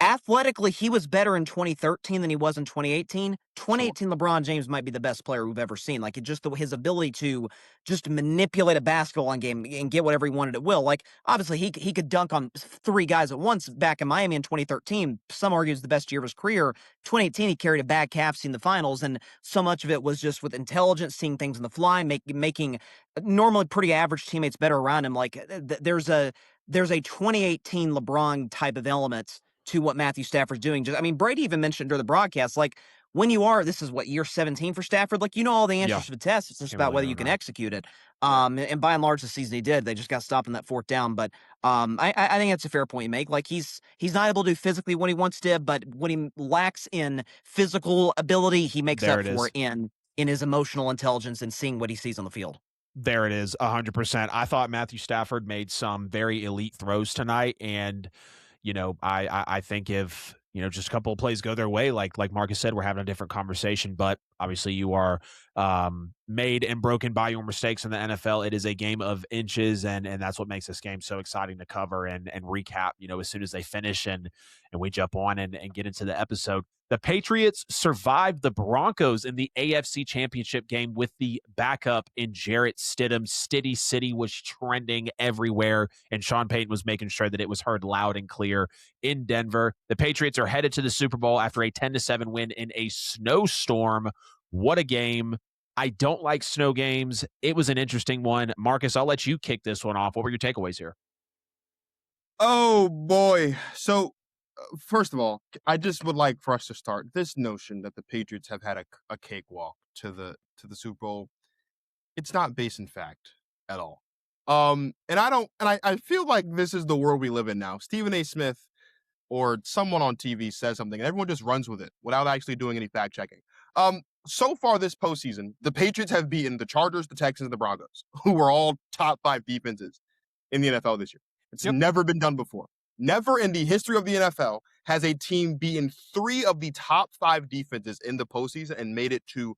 athletically he was better in 2013 than he was in 2018. 2018 LeBron James might be the best player we've ever seen. Like his ability to just manipulate a basketball game and get whatever he wanted at will. Like obviously he could dunk on 3 guys at once back in Miami in 2013. Some argue it's the best year of his career. 2018 he carried a bad calf in the finals, and so much of it was just with intelligence, seeing things on the fly, making normally pretty average teammates better around him. Like there's a 2018 LeBron type of element to what Matthew Stafford's doing. Brady even mentioned during the broadcast, like when this is year 17 for Stafford, like all the answers to the test. It's just about whether you can execute it. And by and large, the season he did. They just got stopped in that 4th down. But I think that's a fair point you make. Like he's not able to do physically what he wants to, but what he lacks in physical ability, he makes up for in his emotional intelligence and seeing what he sees on the field. There it is, 100%. I thought Matthew Stafford made some very elite throws tonight, and I think if just a couple of plays go their way, like Marcus said, we're having a different conversation. But obviously, you are made and broken by your mistakes in the NFL. It is a game of inches, and that's what makes this game so exciting to cover and recap. As soon as they finish and we jump on and get into the episode. The Patriots survived the Broncos in the AFC Championship game with the backup in Jarrett Stidham. Stiddy City was trending everywhere, and Sean Payton was making sure that it was heard loud and clear in Denver. The Patriots are headed to the Super Bowl after a 10-7 win in a snowstorm. What a game. I don't like snow games. It was an interesting one. Marcus, I'll let you kick this one off. What were your takeaways here? Oh boy. So first of all, I just would like for us to start this notion that the Patriots have had a cakewalk to the Super Bowl. It's not based in fact at all. And I feel like this is the world we live in now. Stephen A. Smith or someone on TV says something and everyone just runs with it without actually doing any fact checking. So far this postseason, the Patriots have beaten the Chargers, the Texans, and the Broncos, who were all top 5 defenses in the NFL this year. It's never been done before. Never in the history of the NFL has a team beaten 3 of the top 5 defenses in the postseason and made it to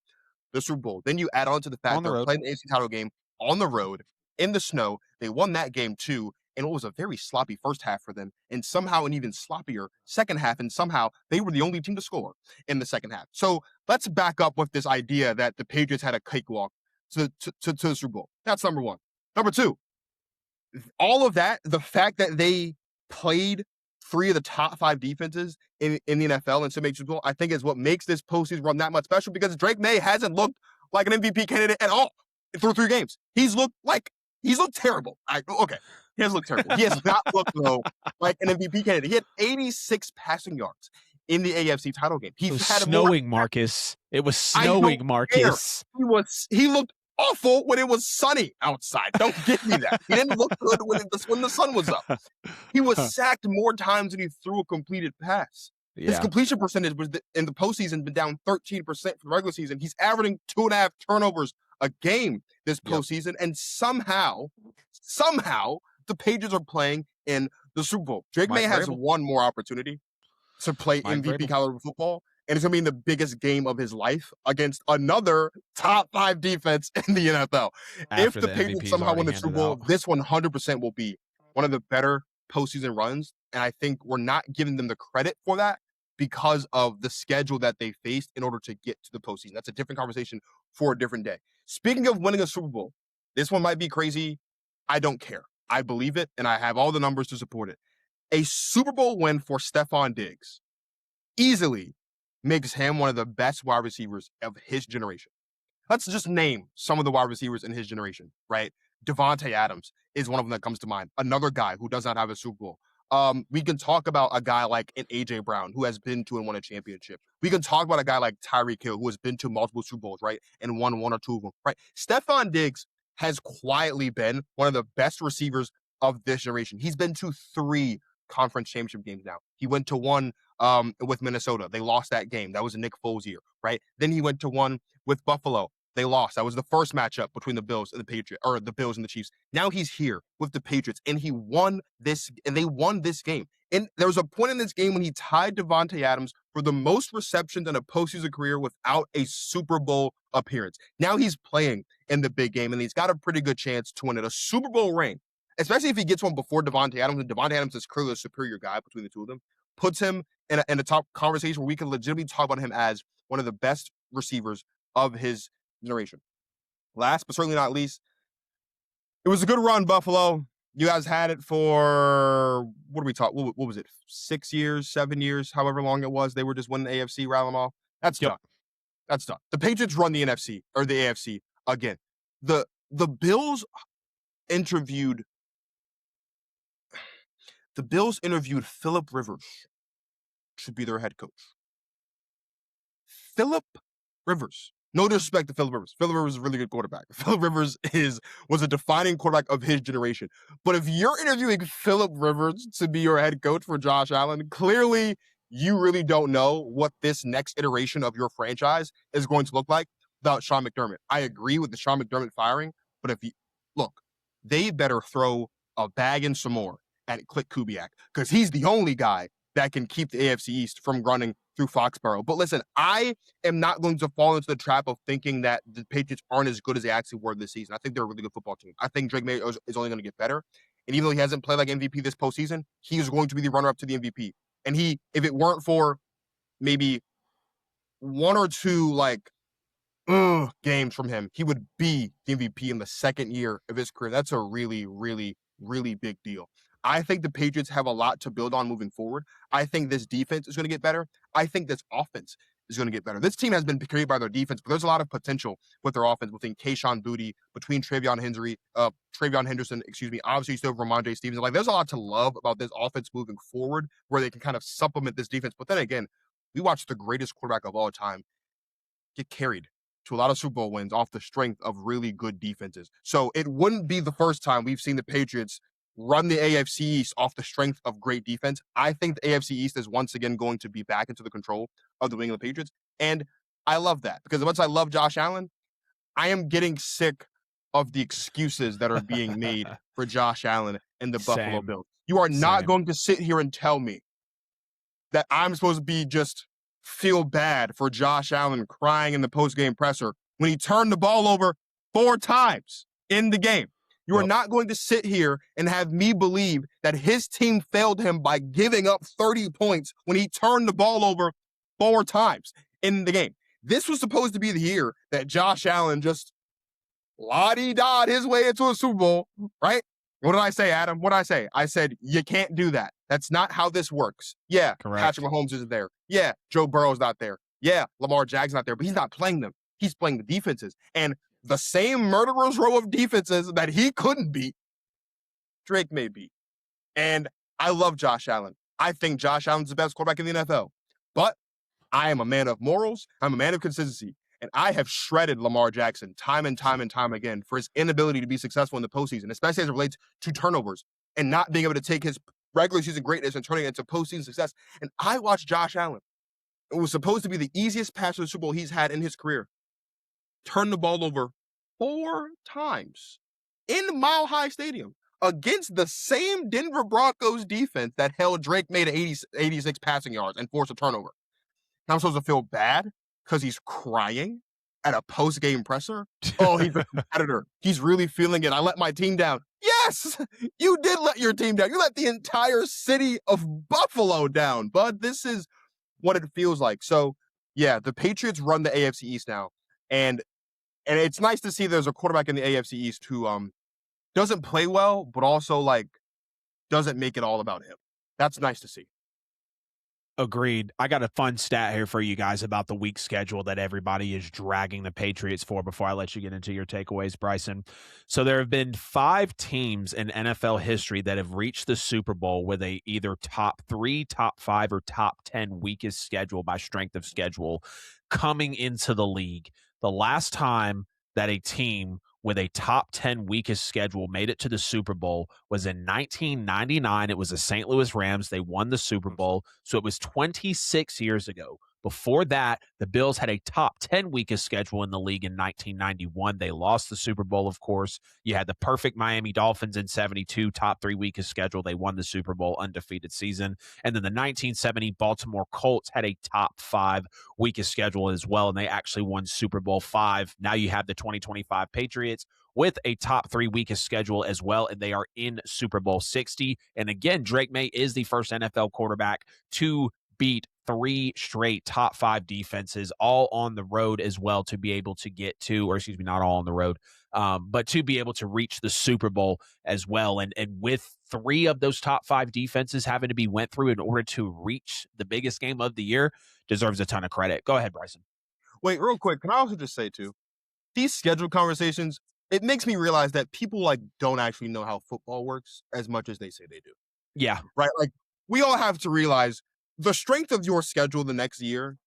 the Super Bowl. Then you add on to the fact they're playing the AFC title game on the road in the snow. They won that game too. And it was a very sloppy first half for them, and somehow an even sloppier second half, and somehow they were the only team to score in the second half. So let's back up with this idea that the Patriots had a cakewalk to the Super Bowl. That's number one. Number two, all of that, the fact that they played 3 of the top 5 defenses in the NFL and to make Super Bowl, I think is what makes this postseason run that much special because Drake May hasn't looked like an MVP candidate at all through 3 games. He's looked terrible. Okay. He has looked terrible. He has not looked, though, like an MVP candidate. He had 86 passing yards in the AFC title game. It was snowing, Marcus. It was snowing, Marcus. He looked awful when it was sunny outside. Don't give me that. He didn't look good when the sun was up. He was sacked more times than he threw a completed pass. Yeah. His completion percentage was in the postseason been down 13% for the regular season. He's averaging 2.5 turnovers a game this postseason, and somehow the Patriots are playing in the Super Bowl. Drake May has one more opportunity to play MVP caliber football, and it's going to be in the biggest game of his life against another top 5 defense in the NFL. If the Patriots somehow win the Super Bowl, this 100% will be one of the better postseason runs, and I think we're not giving them the credit for that because of the schedule that they faced in order to get to the postseason. That's a different conversation for a different day. Speaking of winning a Super Bowl, this one might be crazy. I don't care. I believe it, and I have all the numbers to support it. A Super Bowl win for Stephon Diggs easily makes him one of the best wide receivers of his generation. Let's just name some of the wide receivers in his generation, right? Devontae Adams is one of them that comes to mind. Another guy who does not have a Super Bowl. We can talk about a guy like an A.J. Brown who has been to and won a championship. We can talk about a guy like Tyreek Hill who has been to multiple Super Bowls, right? And won 1 or 2 of them, right? Stephon Diggs has quietly been one of the best receivers of this generation. He's been to 3 conference championship games now. He went to 1 with Minnesota. They lost that game. That was a Nick Foles year, right? Then he went to 1 with Buffalo. They lost. That was the first matchup between the Bills and the Patriots, or the Bills and the Chiefs. Now he's here with the Patriots, and they won this game. And there was a point in this game when he tied Devontae Adams for the most receptions in a postseason career without a Super Bowl appearance. Now he's playing in the big game, and he's got a pretty good chance to win it. A Super Bowl ring, especially if he gets one before Devontae Adams, and Devontae Adams is clearly a superior guy between the two of them, puts him in a top conversation where we can legitimately talk about him as one of the best receivers of his generation. Last but certainly not least, it was a good run, Buffalo. You guys had it for, what was it, 6 years, 7 years, however long it was. They were just winning the AFC, rattling off. That's done. That's done. The Patriots run the NFC, or the AFC, again. The Bills interviewed Philip Rivers to be their head coach. Philip Rivers. No disrespect to Philip Rivers. Philip Rivers is a really good quarterback. Philip Rivers was a defining quarterback of his generation. But if you're interviewing Philip Rivers to be your head coach for Josh Allen, clearly you really don't know what this next iteration of your franchise is going to look like without Sean McDermott. I agree with the Sean McDermott firing, but they better throw a bag and some more at Click Kubiak because he's the only guy that can keep the AFC East from running through Foxborough. But listen, I am not going to fall into the trap of thinking that the Patriots aren't as good as they actually were this season. I think they're a really good football team. I think Drake May is only going to get better. And even though he hasn't played like MVP this postseason, he is going to be the runner-up to the MVP. And if it weren't for maybe 1 or 2 games from him, he would be the MVP in the second year of his career. That's a really, really, really big deal. I think the Patriots have a lot to build on moving forward. I think this defense is going to get better. I think this offense is going to get better. This team has been created by their defense, but there's a lot of potential with their offense between Kayshon Boutte, between Travion Henderson, Obviously, you still have Ramondre Stevenson. Like, there's a lot to love about this offense moving forward where they can kind of supplement this defense. But then again, we watched the greatest quarterback of all time get carried to a lot of Super Bowl wins off the strength of really good defenses. So it wouldn't be the first time we've seen the Patriots run the AFC East off the strength of great defense. I think the AFC East is once again going to be back into the control of the New England Patriots. And I love that because once I love Josh Allen, I am getting sick of the excuses that are being made for Josh Allen and the Buffalo Bills. You are not going to sit here and tell me that I'm supposed to be just feel bad for Josh Allen crying in the post-game presser when he turned the ball over 4 times in the game. You are not going to sit here and have me believe that his team failed him by giving up 30 points when he turned the ball over 4 times in the game. This was supposed to be the year that Josh Allen just la-di-da his way into a Super Bowl, right? What did I say, Adam? What did I say? I said, you can't do that. That's not how this works. Yeah, correct. Patrick Mahomes isn't there. Yeah, Joe Burrow's not there. Yeah, Lamar Jackson's not there, but he's not playing them. He's playing the defenses. And the same murderer's row of defenses that he couldn't beat, Drake may beat. And I love Josh Allen. I think Josh Allen's the best quarterback in the NFL. But I am a man of morals. I'm a man of consistency. And I have shredded Lamar Jackson time and time and time again for his inability to be successful in the postseason, especially as it relates to turnovers and not being able to take his regular season greatness and turning it into postseason success. And I watched Josh Allen. It was supposed to be the easiest pass to the Super Bowl he's had in his career. Turn the ball over 4 times in Mile High Stadium against the same Denver Broncos defense that held Drake made 86 passing yards and forced a turnover. And I'm supposed to feel bad because he's crying at a post-game presser? Oh, he's a competitor. He's really feeling it. I let my team down. Yes, you did let your team down. You let the entire city of Buffalo down, bud. This is what it feels like. So, yeah, the Patriots run the AFC East now. And it's nice to see there's a quarterback in the AFC East who doesn't play well, but also, like, doesn't make it all about him. That's nice to see. Agreed. I got a fun stat here for you guys about the week schedule that everybody is dragging the Patriots for before I let you get into your takeaways, Bryson. So there have been 5 teams in NFL history that have reached the Super Bowl with a either top 3, top 5, or top 10 weakest schedule by strength of schedule coming into the league. The last time that a team with a top 10 weakest schedule made it to the Super Bowl was in 1999. It was the St. Louis Rams. They won the Super Bowl. So it was 26 years ago. Before that, the Bills had a top 10 weakest schedule in the league in 1991. They lost the Super Bowl, of course. You had the perfect Miami Dolphins in 72, top 3 weakest schedule. They won the Super Bowl, undefeated season. And then the 1970 Baltimore Colts had a top 5 weakest schedule as well, and they actually won Super Bowl 5. Now you have the 2025 Patriots with a top 3 weakest schedule as well, and they are in Super Bowl 60. And again, Drake May is the first NFL quarterback to beat 3 straight top 5 defenses, all on the road as well, to be able to get to, or excuse me, not all on the road, but to be able to reach the Super Bowl as well. And with 3 of those top 5 defenses having to be went through in order to reach the biggest game of the year, deserves a ton of credit. Go ahead, Bryson. Wait, real quick, can I also just say too, these schedule conversations, it makes me realize that people like don't actually know how football works as much as they say they do. Yeah. Right? Like, we all have to realize the strength of your schedule the next year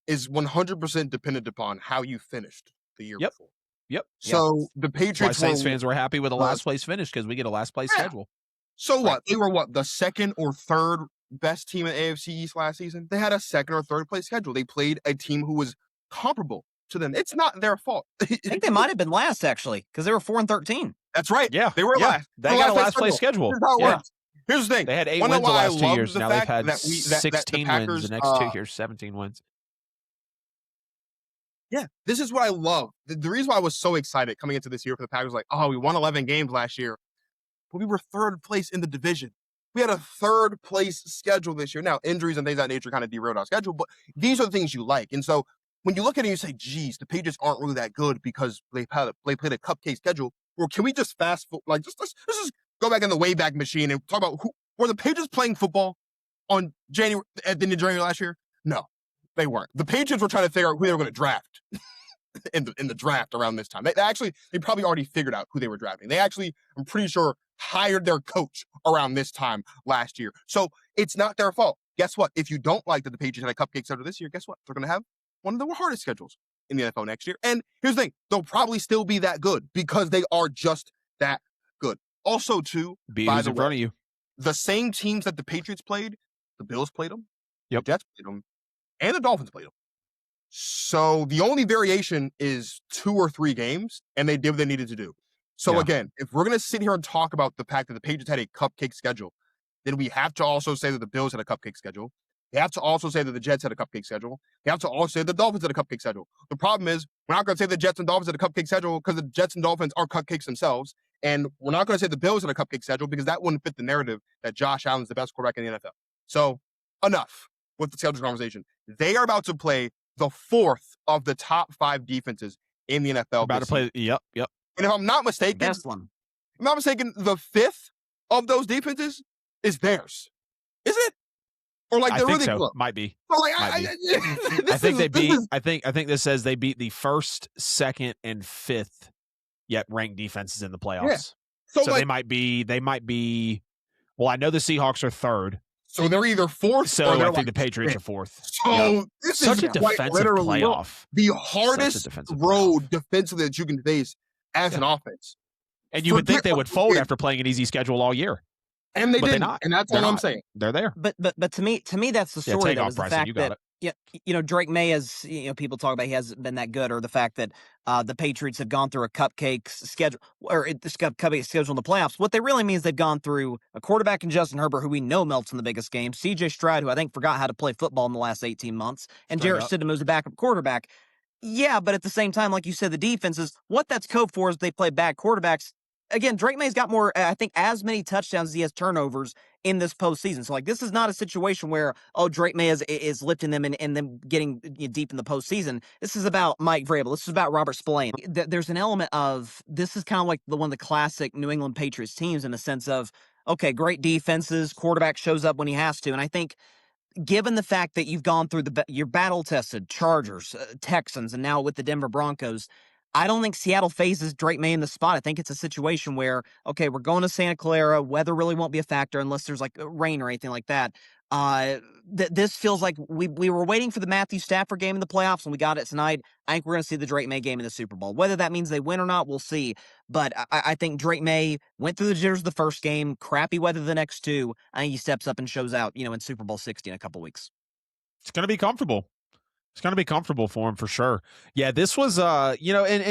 is 100% dependent upon how you finished the year before. Yep. So the Patriots Saints fans were happy with a last place finish because we get a last place schedule. So what? They were the second or third best team in AFC East last season? They had a second or third place schedule. They played a team who was comparable to them. It's not their fault. I think they might have been last, actually, because they were 4-13. That's right. Yeah. They were last. They got a last place schedule. Here's how it works. Here's the thing. They had 8 wins the last 2 years. Now they've had 16 wins the next 2 years, 17 wins. Yeah, this is what I love. The reason why I was so excited coming into this year for the Packers, like, oh, we won 11 games last year, but we were 3rd place in the division. We had a 3rd place schedule this year. Now, injuries and things of that nature kind of derailed our schedule, but these are the things you like. And so when you look at it, you say, geez, the Patriots aren't really that good because they played a cupcake schedule. Or can we just fast forward, like, let's just go back in the Wayback Machine and talk about were the Patriots playing football at the end of January last year? No. They weren't. The Patriots were trying to figure out who they were going to draft in the draft around this time. They probably already figured out who they were drafting. They actually, I'm pretty sure, hired their coach around this time last year. So it's not their fault. Guess what? If you don't like that the Patriots had a cupcake schedule this year, guess what? They're going to have one of the hardest schedules in the NFL next year. And here's the thing. They'll probably still be that good because they are just that good. Also, too, by the way, in front of you. The same teams that the Patriots played, the Bills played them, yep. The Jets played them, and the Dolphins played them. So the only variation is 2 or 3 games, and they did what they needed to do. So again, if we're going to sit here and talk about the fact that the Patriots had a cupcake schedule, then we have to also say that the Bills had a cupcake schedule. We have to also say that the Jets had a cupcake schedule. We have to also say the Dolphins had a cupcake schedule. The problem is we're not going to say the Jets and Dolphins had a cupcake schedule because the Jets and Dolphins are cupcakes themselves. And we're not going to say the Bills had a cupcake schedule because that wouldn't fit the narrative that Josh Allen's the best quarterback in the NFL. So enough with the schedule conversation. They are about to play the 4th of the top 5 defenses in the NFL. About to play. Yep. And if I'm not mistaken, best one. If I'm not mistaken, the 5th of those defenses is theirs. Isn't it? Or like they're I think really so. close. Might be. So like, I think they beat. I think this says they beat the 1st, 2nd, and 5th yet ranked defenses in the playoffs. Yeah. So like, they might be. Well, I know the Seahawks are 3rd. So they're either 4th. So or they're I think the Patriots are 4th. So this such is a defensive literally playoff. The hardest road defensively that you can face as an offense. And you would think they would fold after playing an easy schedule all year. And they didn't. And that's all I'm saying. They're there. But to me that's the story. That was the fact that Drake May has, people talk about he hasn't been that good, or the fact that the Patriots have gone through a cupcake schedule, or this cupcake schedule in the playoffs. What they really mean is they've gone through a quarterback in Justin Herbert, who we know melts in the biggest games, C.J. Stroud, who I think forgot how to play football in the last 18 months, and Jarrett Stidham, who's a backup quarterback. Yeah, but at the same time, like you said, the defenses, what that's code for is they play bad quarterbacks. Again, Drake May's got more, I think, as many touchdowns as he has turnovers in this postseason. So, like, this is not a situation where, Drake May is lifting them and them getting deep in the postseason. This is about Mike Vrabel. This is about Robert Spillane. There's an element of, this is kind of like one of the classic New England Patriots teams in the sense of, okay, great defenses, quarterback shows up when he has to. And I think, given the fact that you've gone through your battle-tested Chargers, Texans, and now with the Denver Broncos, I don't think Seattle phases Drake May in the spot. I think it's a situation where, okay, we're going to Santa Clara. Weather really won't be a factor unless there's like rain or anything like that. This feels like we were waiting for the Matthew Stafford game in the playoffs, and we got it tonight. I think we're going to see the Drake May game in the Super Bowl. Whether that means they win or not, we'll see. But I think Drake May went through the jitters the first game, crappy weather the next 2. I think he steps up and shows out, in Super Bowl 60 in a couple weeks. It's going to be comfortable. It's going to be comfortable for him for sure. Yeah, this was, and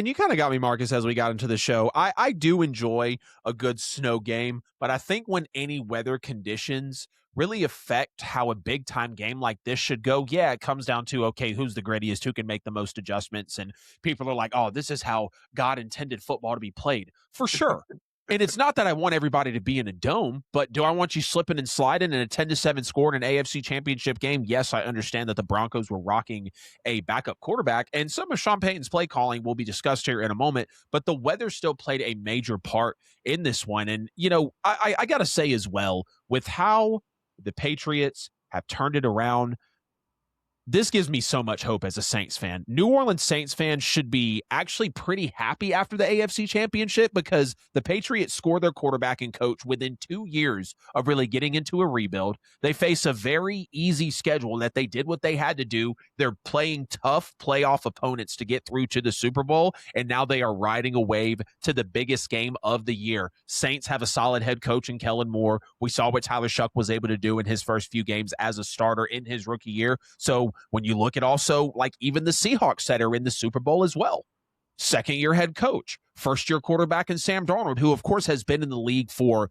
you kind of got me, Marcus, as we got into the show. I do enjoy a good snow game, but I think when any weather conditions really affect how a big time game like this should go, yeah, it comes down to, okay, who's the grittiest, who can make the most adjustments, and people are like, oh, this is how God intended football to be played. For sure. And it's not that I want everybody to be in a dome, but do I want you slipping and sliding in a 10-7 score in an AFC Championship game? Yes, I understand that the Broncos were rocking a backup quarterback, and some of Sean Payton's play calling will be discussed here in a moment, but the weather still played a major part in this one. And, I got to say as well, with how the Patriots have turned it around, this gives me so much hope as a Saints fan. New Orleans Saints fans should be actually pretty happy after the AFC Championship because the Patriots scored their quarterback and coach within 2 years of really getting into a rebuild. They face a very easy schedule that they did what they had to do. They're playing tough playoff opponents to get through to the Super Bowl, and now they are riding a wave to the biggest game of the year. Saints have a solid head coach in Kellen Moore. We saw what Tyler Shuck was able to do in his first few games as a starter in his rookie year. So when you look at also like even the Seahawks that are in the Super Bowl as well, second-year head coach, first-year quarterback in Sam Darnold, who of course has been in the league for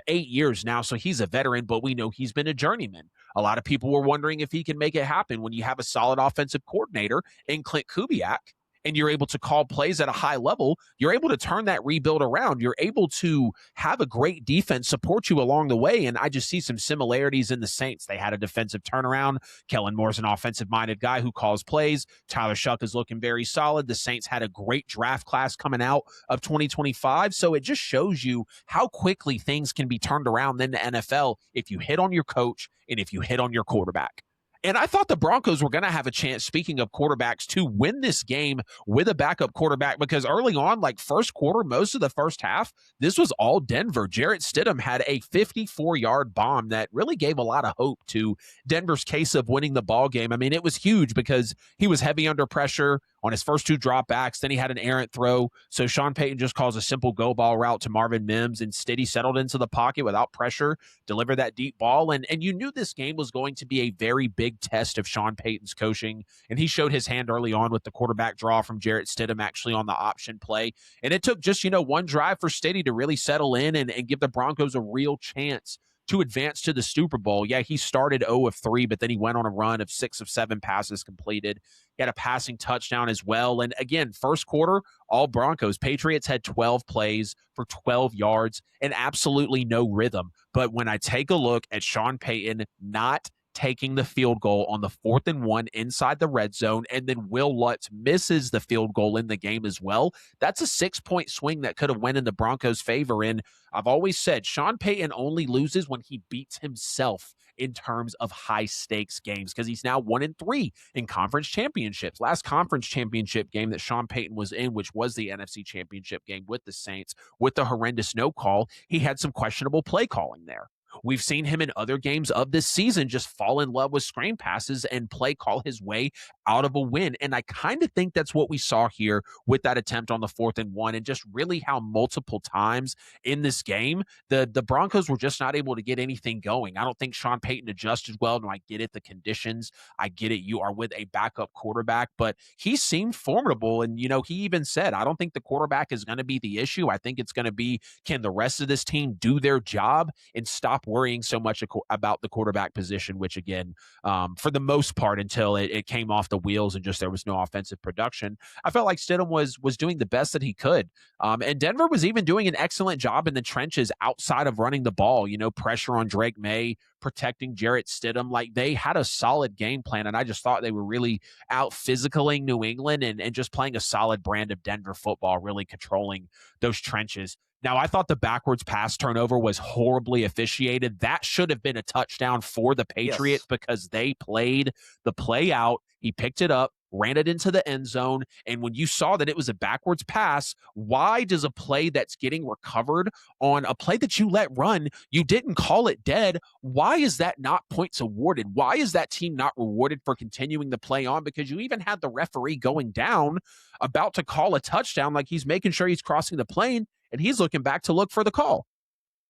8 years now, so he's a veteran, but we know he's been a journeyman. A lot of people were wondering if he can make it happen when you have a solid offensive coordinator in Clint Kubiak, and you're able to call plays at a high level. You're able to turn that rebuild around. You're able to have a great defense support you along the way, and I just see some similarities in the Saints. They had a defensive turnaround. Kellen Moore's an offensive-minded guy who calls plays. Tyler Shuck is looking very solid. The Saints had a great draft class coming out of 2025, so it just shows you how quickly things can be turned around in the NFL if you hit on your coach and if you hit on your quarterback. And I thought the Broncos were going to have a chance, speaking of quarterbacks, to win this game with a backup quarterback because early on, like first quarter, most of the first half, this was all Denver. Jarrett Stidham had a 54-yard bomb that really gave a lot of hope to Denver's case of winning the ball game. I mean, it was huge because he was heavy under pressure on his first two dropbacks. Then he had an errant throw. So Sean Payton just calls a simple go ball route to Marvin Mims, and Stiddy settled into the pocket without pressure, delivered that deep ball. And you knew this game was going to be a very big test of Sean Payton's coaching. And he showed his hand early on with the quarterback draw from Jarrett Stidham actually on the option play. And it took just, one drive for Stiddy to really settle in and give the Broncos a real chance to advance to the Super Bowl. Yeah, he started 0 of 3, but then he went on a run of 6 of 7 passes completed. He had a passing touchdown as well. And again, first quarter, all Broncos. Patriots had 12 plays for 12 yards and absolutely no rhythm. But when I take a look at Sean Payton not taking the field goal on the 4th and 1 inside the red zone, and then Will Lutz misses the field goal in the game as well, that's a 6-point swing that could have went in the Broncos' favor. And I've always said Sean Payton only loses when he beats himself in terms of high-stakes games because he's now 1-3 in conference championships. Last conference championship game that Sean Payton was in, which was the NFC Championship game with the Saints, with the horrendous no call, he had some questionable play calling there. We've seen him in other games of this season just fall in love with screen passes and play call his way out of a win. And I kind of think that's what we saw here with that attempt on the 4th and 1, and just really how multiple times in this game, the Broncos were just not able to get anything going. I don't think Sean Payton adjusted well. And I get it, the conditions. I get it. You are with a backup quarterback, but he seemed formidable. And, he even said, I don't think the quarterback is going to be the issue. I think it's going to be, can the rest of this team do their job and stop worrying so much about the quarterback position, which again, for the most part, until it came off the wheels and just there was no offensive production, I felt like Stidham was doing the best that he could. And Denver was even doing an excellent job in the trenches outside of running the ball, pressure on Drake May, protecting Jarrett Stidham. Like, they had a solid game plan, and I just thought they were really out physicaling New England and just playing a solid brand of Denver football, really controlling those trenches. Now, I thought the backwards pass turnover was horribly officiated. That should have been a touchdown for the Patriots because they played the play out. He picked it up, ran it into the end zone, and when you saw that it was a backwards pass, why does a play that's getting recovered on a play that you let run, you didn't call it dead? Why is that not points awarded? Why is that team not rewarded for continuing the play on? Because you even had the referee going down, about to call a touchdown, like he's making sure he's crossing the plane, and he's looking back to look for the call.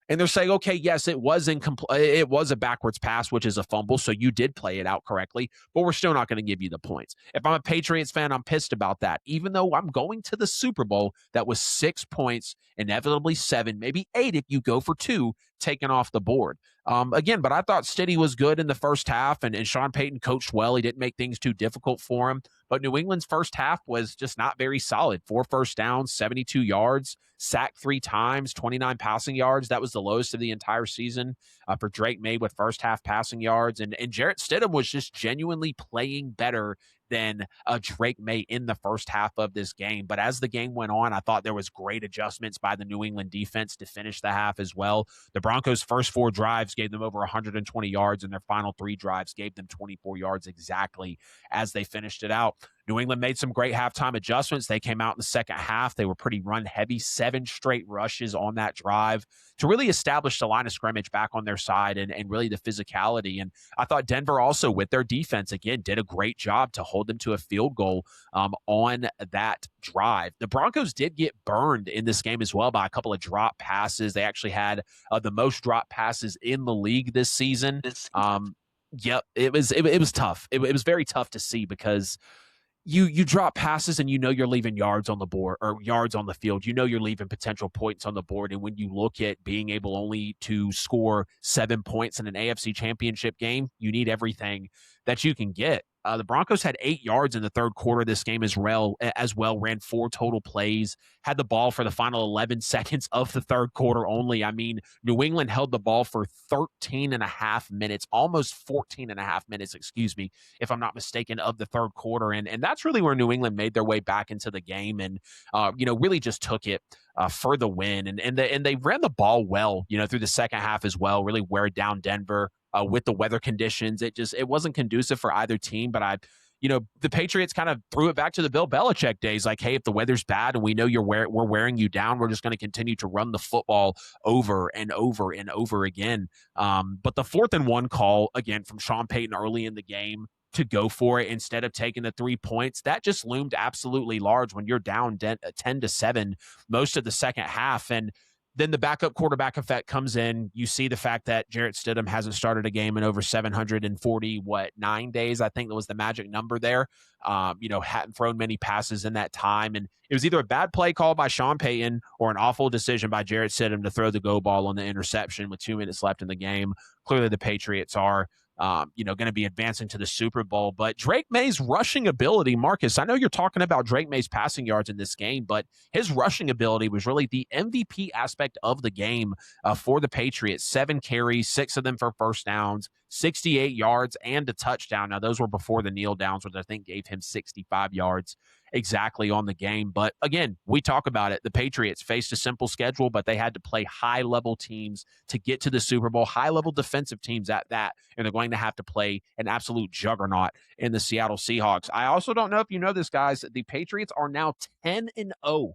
And they're saying, okay, yes, it was it was a backwards pass, which is a fumble, so you did play it out correctly, but we're still not going to give you the points. If I'm a Patriots fan, I'm pissed about that. Even though I'm going to the Super Bowl, that was 6 points, inevitably 7, maybe 8 if you go for 2, taken off the board. Again, but I thought Stiddy was good in the first half, and Sean Payton coached well. He didn't make things too difficult for him. But New England's first half was just not very solid. 4 first downs, 72 yards, sacked 3 times, 29 passing yards. That was the lowest of the entire season for Drake May with first half passing yards. And Jarrett Stidham was just genuinely playing better than Drake May in the first half of this game. But as the game went on, I thought there was great adjustments by the New England defense to finish the half as well. The Broncos' first 4 drives gave them over 120 yards, and their final 3 drives gave them 24 yards exactly as they finished it out. New England made some great halftime adjustments. They came out in the second half. They were pretty run heavy, 7 straight rushes on that drive to really establish the line of scrimmage back on their side and really the physicality. And I thought Denver also, with their defense, again, did a great job to hold them to a field goal on that drive. The Broncos did get burned in this game as well by a couple of drop passes. They actually had the most drop passes in the league this season. Yep, it was tough. It was very tough to see because you drop passes and you're leaving yards on the board or yards on the field. You're leaving potential points on the board. And when you look at being able only to score 7 points in an AFC Championship game, you need everything that you can get. The Broncos had 8 yards in the third quarter of this game as well, ran 4 total plays, had the ball for the final 11 seconds of the third quarter only. I mean, New England held the ball for 13 and a half minutes, almost 14 and a half minutes, if I'm not mistaken, of the third quarter. And that's really where New England made their way back into the game and, really just took it for the win. And they ran the ball well, through the second half as well, really wear down Denver. with the weather conditions. It wasn't conducive for either team. But the Patriots kind of threw it back to the Bill Belichick days. Like, hey, if the weather's bad and we know we're wearing you down, we're just going to continue to run the football over and over and over again. But the 4th and 1 call again from Sean Payton early in the game to go for it instead of taking the 3 points, that just loomed absolutely large when you're down 10-7 most of the second half. And then the backup quarterback effect comes in. You see the fact that Jarrett Stidham hasn't started a game in over 9 days. I think that was the magic number there. Hadn't thrown many passes in that time. And it was either a bad play call by Sean Payton or an awful decision by Jarrett Stidham to throw the go ball on the interception with 2 minutes left in the game. Clearly the Patriots are going to be advancing to the Super Bowl. But Drake May's rushing ability, Marcus, I know you're talking about Drake May's passing yards in this game, but his rushing ability was really the MVP aspect of the game for the Patriots. 7 carries, 6 of them for first downs, 68 yards, and a touchdown. Now, those were before the kneel downs, which I think gave him 65 yards exactly on the game. But again, we talk about it. The Patriots faced a simple schedule, but they had to play high-level teams to get to the Super Bowl, high-level defensive teams at that, and they're going to have to play an absolute juggernaut in the Seattle Seahawks. I also don't know if you know this, guys. The Patriots are now 10-0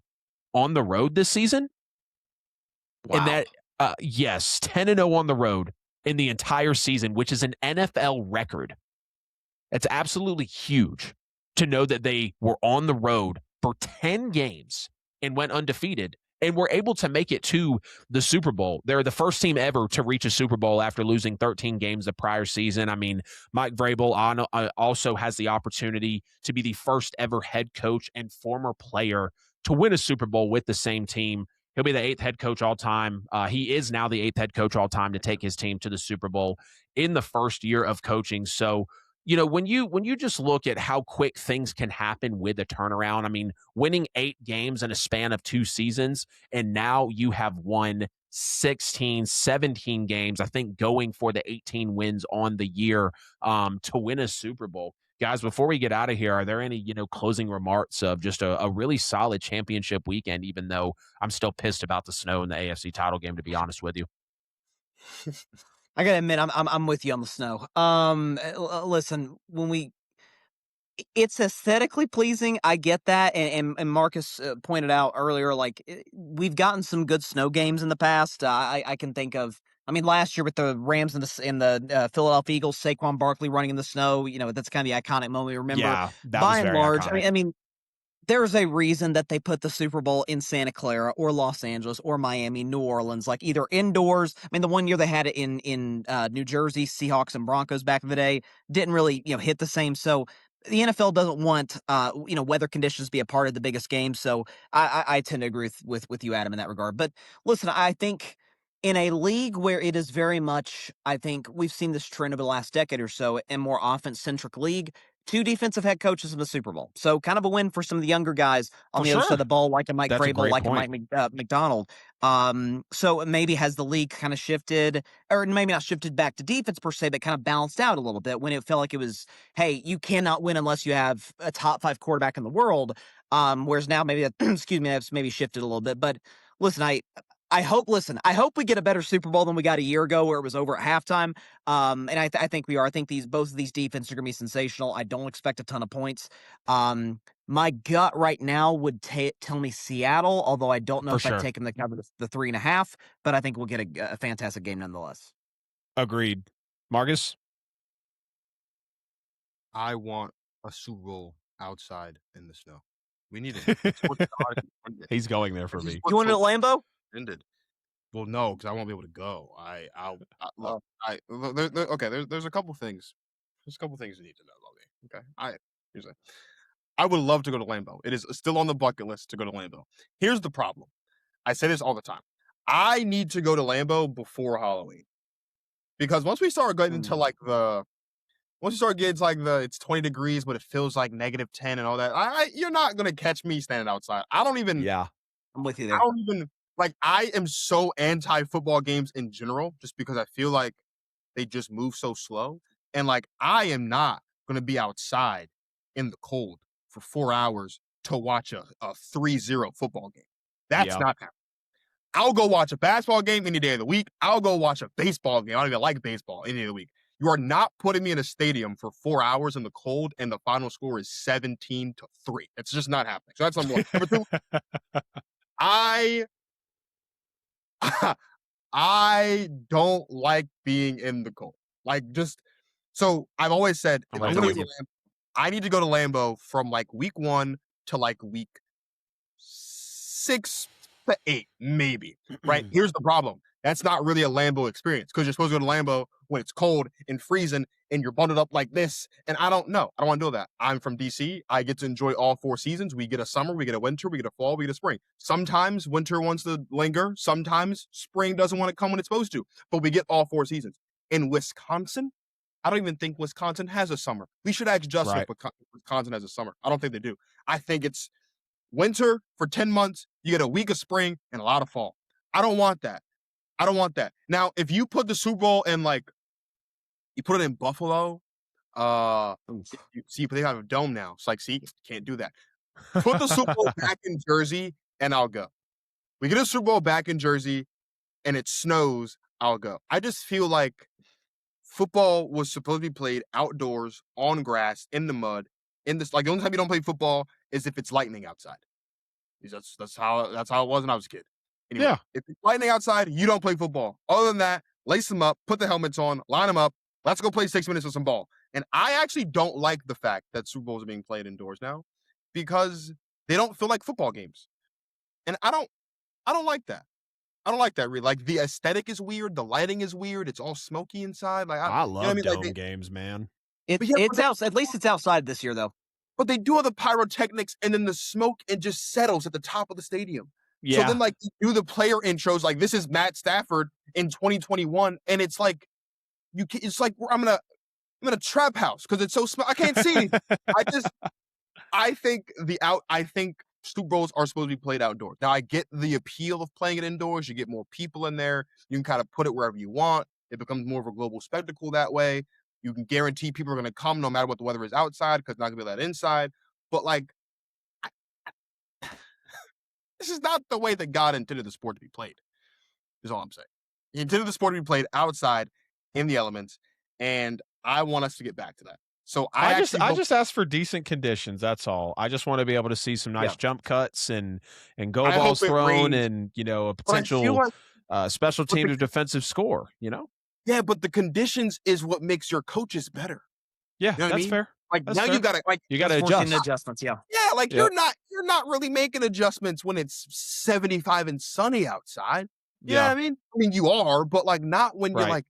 on the road this season. Wow. And that, yes, 10-0 on the road in the entire season, which is an NFL record. It's absolutely huge to know that they were on the road for 10 games and went undefeated and were able to make it to the Super Bowl. They're the first team ever to reach a Super Bowl after losing 13 games the prior season. I mean, Mike Vrabel also has the opportunity to be the first ever head coach and former player to win a Super Bowl with the same team. He'll be the 8th head coach all time. He is now the 8th head coach all time to take his team to the Super Bowl in the first year of coaching. So, when you just look at how quick things can happen with a turnaround, I mean, winning 8 games in a span of 2 seasons, and now you have won 16, 17 games, I think going for the 18 wins on the year to win a Super Bowl. Guys, before we get out of here, are there any, closing remarks of just a really solid championship weekend, even though I'm still pissed about the snow in the AFC title game, to be honest with you? I gotta admit, I'm with you on the snow. Listen, it's aesthetically pleasing. I get that, and Marcus pointed out earlier, like we've gotten some good snow games in the past. I can think of. I mean, last year with the Rams and the Philadelphia Eagles, Saquon Barkley running in the snow. That's kind of the iconic moment we remember. Yeah, that By was and very large, iconic. I mean, there's a reason that they put the Super Bowl in Santa Clara or Los Angeles or Miami, New Orleans, like either indoors. I mean, the one year they had it in New Jersey, Seahawks and Broncos back in the day, didn't really hit the same. So the NFL doesn't want weather conditions to be a part of the biggest game. So I tend to agree with you, Adam, in that regard. But listen, I think in a league where it is very much, I think we've seen this trend over the last decade or so, a more offense-centric league, 2 defensive head coaches in the Super Bowl. So kind of a win for some of the younger guys on For the other side sure. of the ball, like a Mike That's a Vrabel, great like a point. Mike McDonald. So maybe has the league kind of shifted, or maybe not shifted back to defense per se, but kind of balanced out a little bit when it felt like it was, hey, you cannot win unless you have a top 5 quarterback in the world. Whereas now maybe that, excuse me, that's maybe shifted a little bit. But listen, I hope we get a better Super Bowl than we got a year ago where it was over at halftime. And I think we are. I think both of these defenses are going to be sensational. I don't expect a ton of points. My gut right now would tell me Seattle, although I don't know For if I'd sure. take them to cover the 3.5, but I think we'll get a fantastic game nonetheless. Agreed. Marcus? I want a Super Bowl outside in the snow. We need it. It's what God intended. He's going there for This is me. what You want it at football Lambeau? intended. Well, no, because I won't be able to go. Look. There's a couple things. There's a couple things you need to know about me. Okay. I would love to go to Lambeau. It is still on the bucket list to go to Lambeau. Here's the problem. I say this all the time. I need to go to Lambeau before Halloween. Because once we start getting into it's 20 degrees, but it feels like -10 and all that. You're not gonna catch me standing outside. Yeah. I'm with you I there. don't even like. I am so anti-football games in general, just because I feel like they just move so slow, and like I am not gonna be outside in the cold for 4 hours to watch a 3-0 football game. That's Yeah. not happening. I'll go watch a basketball game any day of the week. I'll go watch a baseball game. I don't even like baseball any day of the week. You are not putting me in a stadium for 4 hours in the cold, and the final score is 17-3. It's just not happening. So that's number one. Number two, I don't like being in the cold. So I've always said, if I'm going to go to Lambeau, I need to go to Lambeau from like week 1 to like week 6 to 8, maybe. Right? Here's the problem. That's not really a Lambeau experience because you're supposed to go to Lambeau when it's cold and freezing and you're bundled up like this. And I don't know. I don't want to do that. I'm from DC. I get to enjoy all 4 seasons. We get a summer, we get a winter, we get a fall, we get a spring. Sometimes winter wants to linger. Sometimes spring doesn't want to come when it's supposed to. But we get all 4 seasons. In Wisconsin, I don't even think Wisconsin has a summer. We should ask Justin if Wisconsin has a summer. I don't think they do. I think it's winter for 10 months. You get a week of spring and a lot of fall. I don't want that. I don't want that. Now, if you put the Super Bowl in you put it in Buffalo, see, but they have a dome now. It's like, see, can't do that. Put the Super Bowl back in Jersey and I'll go. We get a Super Bowl back in Jersey and it snows, I'll go. I just feel like football was supposed to be played outdoors, on grass, in the mud, the only time you don't play football is if it's lightning outside. That's how it was when I was a kid. Anyway, if it's lightning outside, you don't play football. Other than that, lace them up, put the helmets on, line them up. Let's go play 6 minutes with some ball. And I actually don't like the fact that Super Bowls are being played indoors now because they don't feel like football games. And I don't like that. I don't like that really. Like the aesthetic is weird, the lighting is weird. It's all smoky inside. Like I love dome games, man. It's out. At least it's outside this year, though. But they do all the pyrotechnics, and then the smoke and just settles at the top of the stadium. Yeah. So then, you do the player intros, like this is Matt Stafford in 2021, and it's like it's like I'm in a trap house because it's so small. I can't see anything. I think Super Bowls are supposed to be played outdoors. Now I get the appeal of playing it indoors. You get more people in there. You can kind of put it wherever you want. It becomes more of a global spectacle that way. You can guarantee people are going to come no matter what the weather is outside because it's not going to be that inside. But this is not the way that God intended the sport to be played, is all I'm saying. He intended the sport to be played outside in the elements, and I want us to get back to that. So I just ask for decent conditions. That's all. I just want to be able to see some nice jump cuts and go balls thrown and, a potential special team defensive score, Yeah, but the conditions is what makes your coaches better. Yeah, that's fair. That's now fair. You got to adjust. Adjustments, yeah. Yeah, you're not really making adjustments when it's 75 and sunny outside. You know what I mean? I mean, you are, but not when you're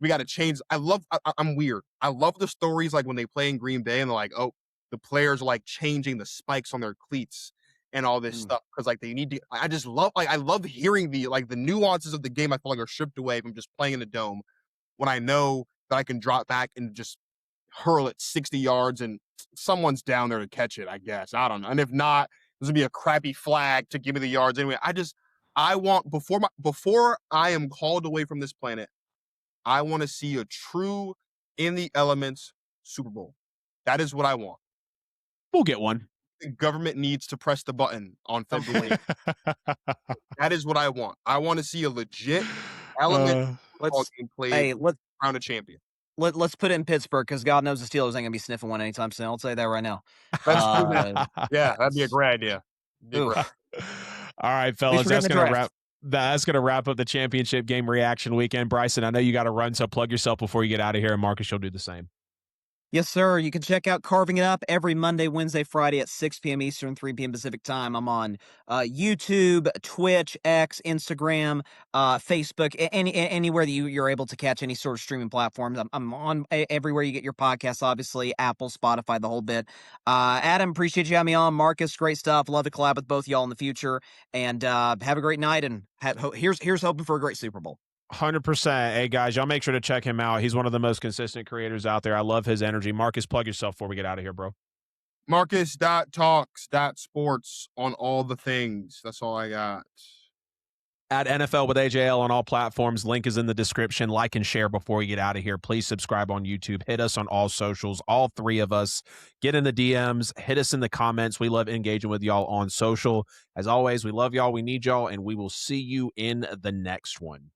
we got to change. I'm weird. I love the stories when they play in Green Bay and they're like, oh, the players are changing the spikes on their cleats and all this stuff because they need to. I just love I love hearing the nuances of the game. I feel like are stripped away from just playing in the dome when I know that I can drop back and just hurl it 60 yards and someone's down there to catch it. I guess I don't know. And if not, there's gonna be a crappy flag to give me the yards anyway. I want before I am called away from this planet. I want to see a true in the elements Super Bowl. That is what I want. We'll get one. The government needs to press the button on February 8th. That is what I want. I want to see a legit element football game played around a champion. Let's put it in Pittsburgh because God knows the Steelers ain't gonna be sniffing one anytime soon. I'll tell you that right now. Yeah, that'd be a great idea. All right, fellas, that's gonna wrap up the championship game reaction weekend. Bryson, I know you got to run, so plug yourself before you get out of here, and Marcus, you'll do the same. Yes, sir. You can check out Carving It Up every Monday, Wednesday, Friday at 6 p.m. Eastern, 3 p.m. Pacific time. I'm on YouTube, Twitch, X, Instagram, Facebook, anywhere that you're able to catch any sort of streaming platforms. I'm on everywhere you get your podcasts, obviously, Apple, Spotify, the whole bit. Adam, appreciate you having me on. Marcus, great stuff. Love to collab with both y'all in the future. And have a great night, and here's hoping for a great Super Bowl. 100%. Hey, guys, y'all make sure to check him out. He's one of the most consistent creators out there. I love his energy. Marcus, plug yourself before we get out of here, bro. Marcus.talks.sports on all the things. That's all I got. at NFL with AJL on all platforms. Link is in the description. Like and share before we get out of here. Please subscribe on YouTube. Hit us on all socials, all three of us. Get in the DMs. Hit us in the comments. We love engaging with y'all on social. As always, we love y'all. We need y'all, and we will see you in the next one.